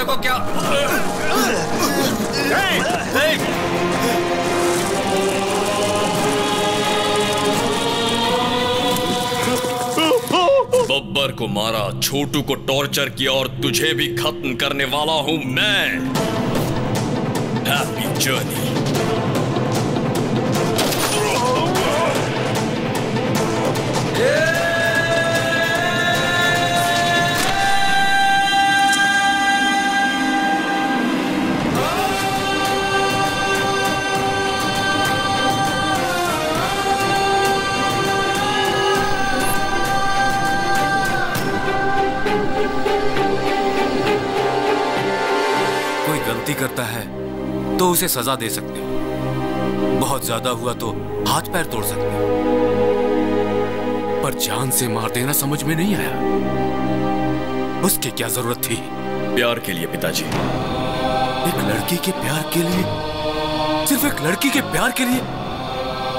देखो क्या बब्बर को मारा, छोटू को टॉर्चर किया और तुझे भी खत्म करने वाला हूं मैं। Happy journey. करता है तो उसे सजा दे सकते हो, बहुत ज्यादा हुआ तो हाथ पैर तोड़ सकते हो, पर जान से मार देना समझ में नहीं आया। उसकी क्या जरूरत थी? प्यार के लिए पिताजी। एक लड़की के प्यार के लिए, सिर्फ एक लड़की के प्यार के लिए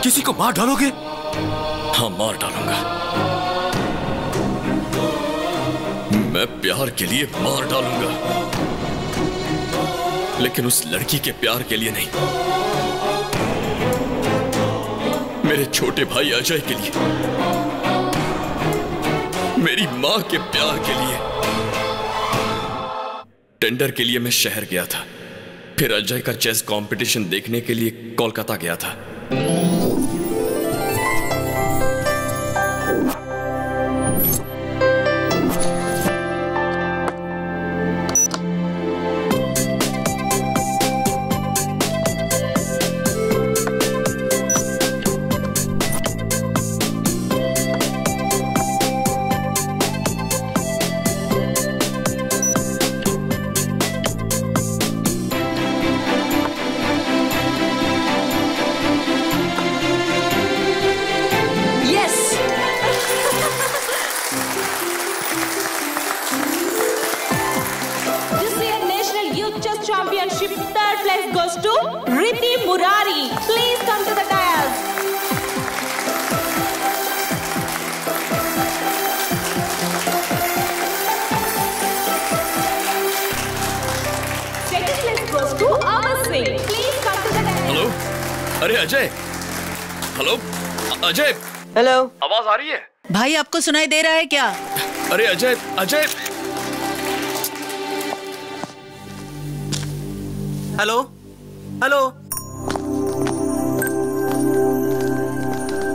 किसी को मार डालोगे? हाँ, मार डालूंगा। मैं प्यार के लिए मार डालूंगा, लेकिन उस लड़की के प्यार के लिए नहीं, मेरे छोटे भाई अजय के लिए, मेरी मां के प्यार के लिए। टेंडर के लिए मैं शहर गया था, फिर अजय का चेस कंपटीशन देखने के लिए कोलकाता गया था। हेलो, अरे अजय, हेलो अजय, हेलो, आवाज आ रही है? भाई आपको सुनाई दे रहा है क्या? अरे Ajay, Ajay. Hello, hello.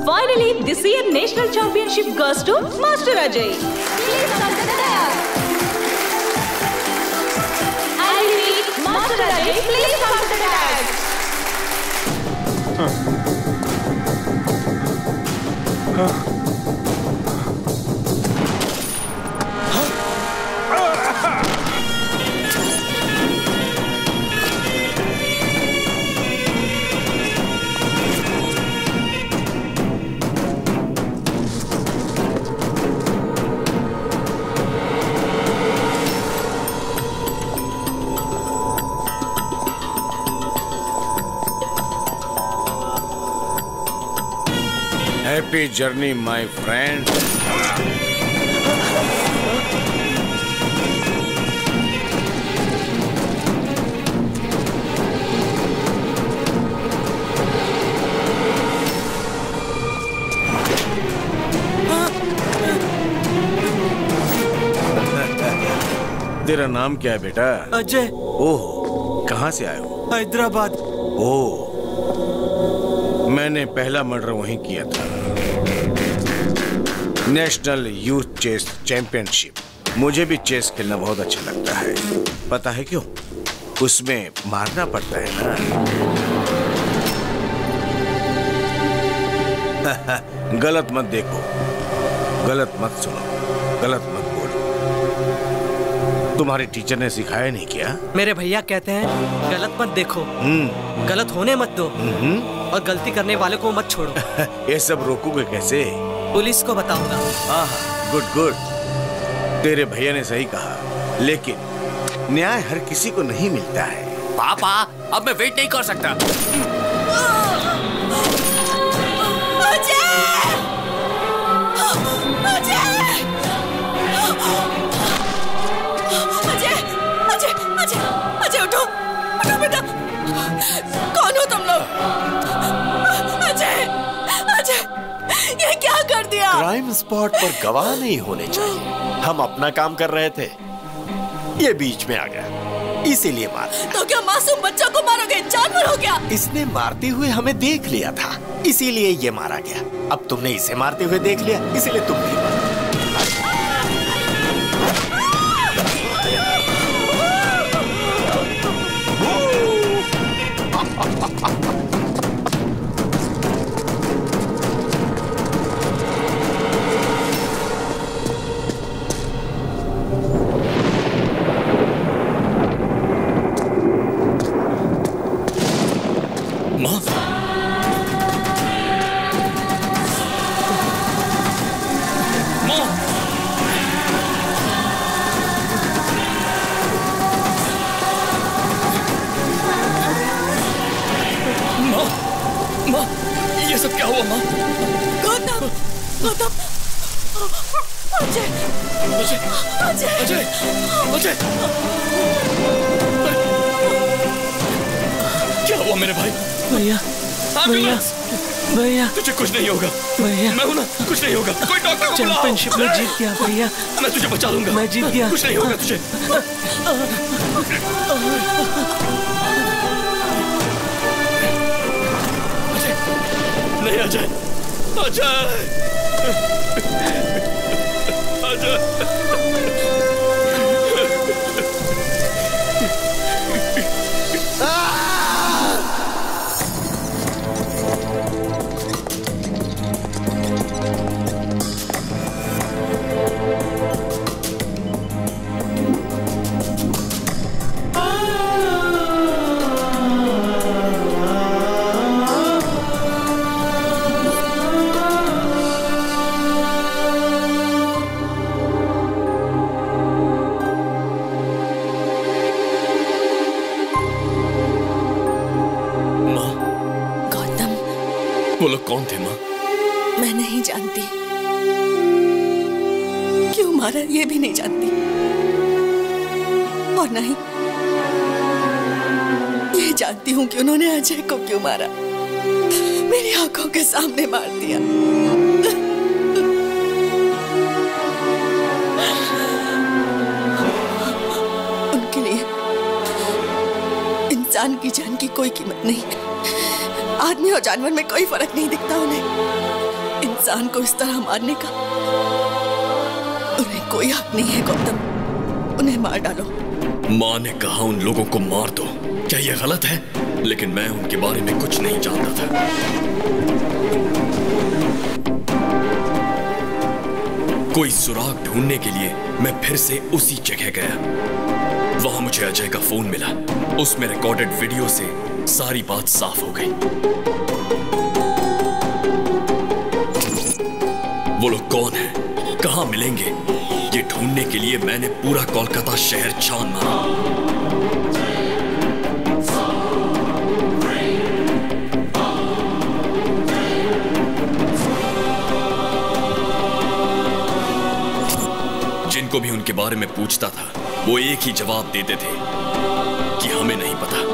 Finally, this year national championship goes to Master Ajay. Please come to the dais. I repeat, Master Ajay, please come to the dais. Happy journey my friend. तेरा नाम क्या है बेटा? अजय। ओह, कहाँ से आए हो? हैदराबाद। ओह, मैंने पहला मर्डर वहीं किया था। National youth chess championship. मुझे भी चेस खेलना बहुत अच्छा लगता है। पता है क्यों? उसमें मारना पड़ता है ना। गलत मत देखो, गलत मत सुनो, गलत मत बोलो। तुम्हारे टीचर ने सिखाया नहीं क्या? मेरे भैया कहते हैं गलत मत देखो, गलत होने मत दो, और गलती करने वाले को मत छोड़ो। ये सब रोकोगे कैसे? पुलिस को बताऊंगा। गुड गुड, तेरे भैया ने सही कहा, लेकिन न्याय हर किसी को नहीं मिलता है। पापा, अब मैं वेट नहीं कर सकता। क्राइम स्पॉट पर गवाह नहीं होने चाहिए। हम अपना काम कर रहे थे, ये बीच में आ गया, इसीलिए मारा। तो क्या मासूम बच्चों को मारोगे? जानवर हो क्या? इसने मारते हुए हमें देख लिया था, इसीलिए ये मारा गया। अब तुमने इसे मारते हुए देख लिया, इसीलिए तुम भी मारो। तुझे कुछ नहीं होगा भैया, मैं हूं ना, कुछ नहीं होगा। कोई डॉक्टर को बुलाओ। चैंपियनशिप में जीत गया भैया, मैं तुझे बचा लूंगा। मैं जीत गया, कुछ नहीं होगा तुझे। अजय, नहीं अजय, अजय, अजय। वो लोग कौन थे माँ? मैं नहीं जानती, क्यों मारा ये भी नहीं जानती, और नहीं ये जानती हूँ कि उन्होंने अजय को क्यों मारा। मेरी आंखों के सामने मार दिया। उनके लिए इंसान की जान की कोई कीमत नहीं। आदमी और जानवर में कोई फर्क नहीं दिखता उन्हें। इंसान को इस तरह मारने का उन्हें कोई हक नहीं है गौतम। उन्हें मार डालो। माँ ने कहा उन लोगों को मार दो। क्या ये गलत है? लेकिन मैं उनके बारे में कुछ नहीं जानता था। कोई सुराग ढूंढने के लिए मैं फिर से उसी जगह गया। वहां मुझे अजय का फोन मिला। उसमें रिकॉर्डेड वीडियो से सारी बात साफ हो गई। वो लोग कौन हैं? कहां मिलेंगे? ये ढूंढने के लिए मैंने पूरा कोलकाता शहर छान मारा। जिनको भी उनके बारे में पूछता था वो एक ही जवाब देते थे कि हमें नहीं पता।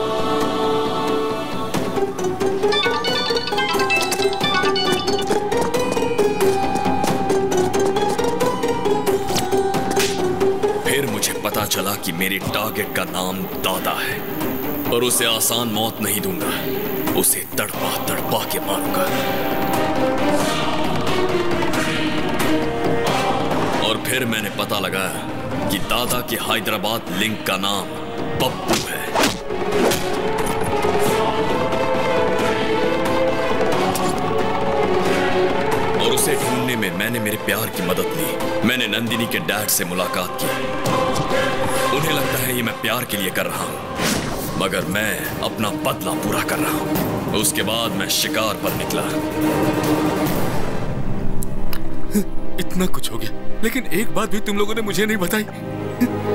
फिर मुझे पता चला कि मेरे टारगेट का नाम दादा है और उसे आसान मौत नहीं दूंगा। उसे तड़पा तड़पा के मारूंगा। और फिर मैंने पता लगाया कि दादा के हैदराबाद लिंक का नाम पप्पू है। और उसे ढूंढने में मैंने मेरे प्यार की मदद ली। मैंने नंदिनी के डैड से मुलाकात की। उन्हें लगता है ये मैं प्यार के लिए कर रहा हूं, मगर मैं अपना बदला पूरा कर रहा हूं। उसके बाद मैं शिकार पर निकला। इतना कुछ हो गया, लेकिन एक बात भी तुम लोगों ने मुझे नहीं बताई।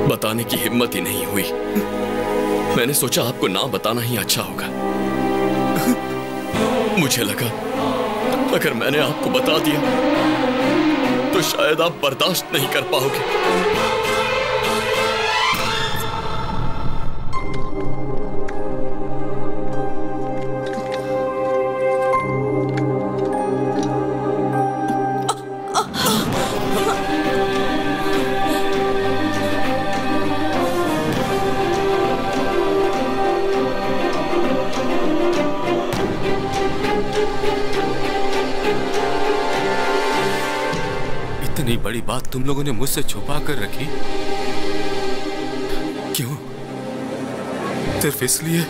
बताने की हिम्मत ही नहीं हुई। मैंने सोचा आपको ना बताना ही अच्छा होगा। मुझे लगा अगर मैंने आपको बता दिया तो शायद आप बर्दाश्त नहीं कर पाओगे। इतनी बड़ी बात तुम लोगों ने मुझसे छुपा कर रखी, क्यों? सिर्फ इसलिए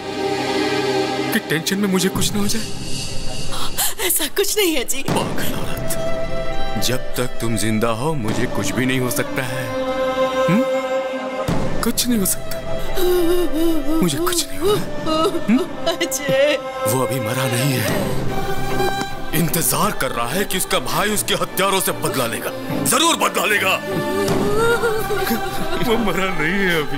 कि टेंशन में मुझे कुछ न हो जाए? ऐसा कुछ नहीं है जी। पागल औरत, जब तक तुम जिंदा हो मुझे कुछ भी नहीं हो सकता है। कुछ नहीं हो सकता, मुझे कुछ नहीं होगा। अजय, वो अभी मरा नहीं है, इंतजार कर रहा है कि उसका भाई उसके हत्यारों से बदला लेगा, जरूर बदला लेगा। वो मरा नहीं है अभी,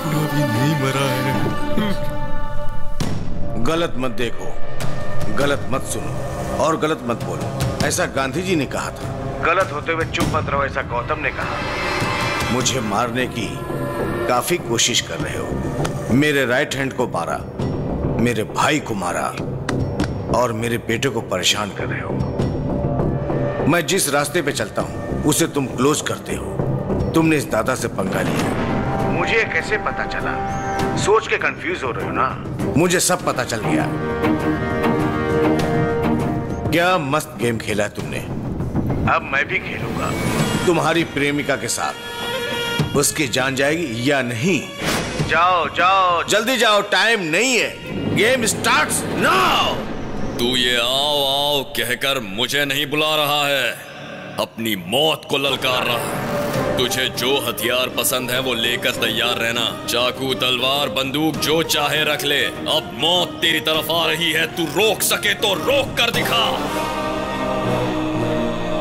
वो अभी नहीं मरा है। गलत मत देखो, गलत मत सुनो और गलत मत बोलो, ऐसा गांधी जी ने कहा था। गलत होते हुए चुप मत रहो, ऐसा गौतम ने कहा। मुझे मारने की काफी कोशिश कर रहे हो। मेरे राइट हैंड को मारा, मेरे भाई को मारा और मेरे बेटे को परेशान कर रहे हो। मैं जिस रास्ते पे चलता हूं उसे तुम क्लोज करते हो। तुमने इस दादा से पंगा लिया, मुझे कैसे पता चला? सोच के कंफ्यूज हो रहे हो ना? मुझे सब पता चल गया। क्या मस्त गेम खेला है तुमने, अब मैं भी खेलूंगा तुम्हारी प्रेमिका के साथ। उसकी जान जाएगी या नहीं? जाओ जाओ जल्दी जाओ, टाइम नहीं है, गेम स्टार्ट्स नाउ। तू ये आओ आओ कहकर मुझे नहीं बुला रहा है, अपनी मौत को ललकार रहा है। तुझे जो हथियार पसंद है वो लेकर तैयार रहना, चाकू तलवार बंदूक जो चाहे रख ले। अब मौत तेरी तरफ आ रही है, तू रोक सके तो रोक कर दिखा।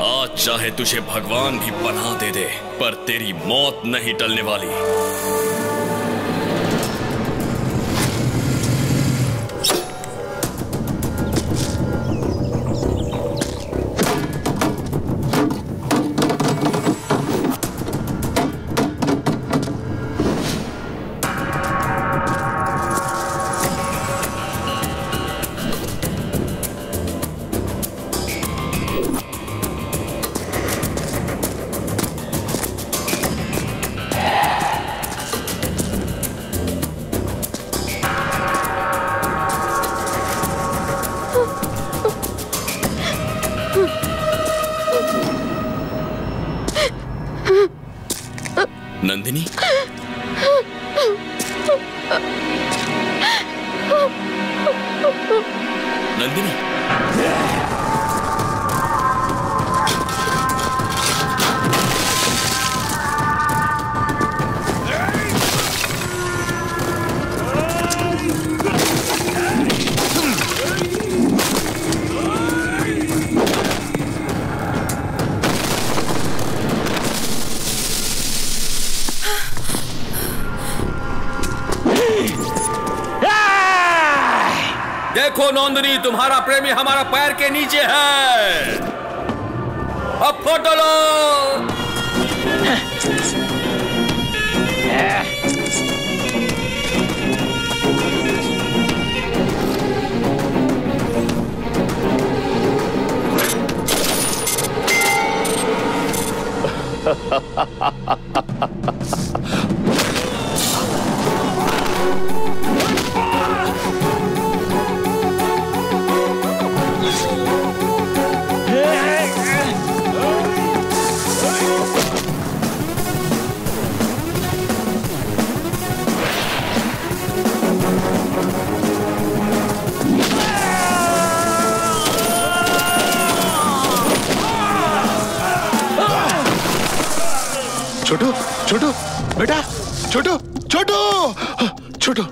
आज चाहे तुझे भगवान भी पनाह दे दे, पर तेरी मौत नहीं टलने वाली। नंदिनी, नंदिनी, देखो नंदिनी, तुम्हारा प्रेमी हमारा पैर के नीचे है। अब फोटो लो। छोटू, छोटू, बेटा, छोटू, छोटू, छोटू।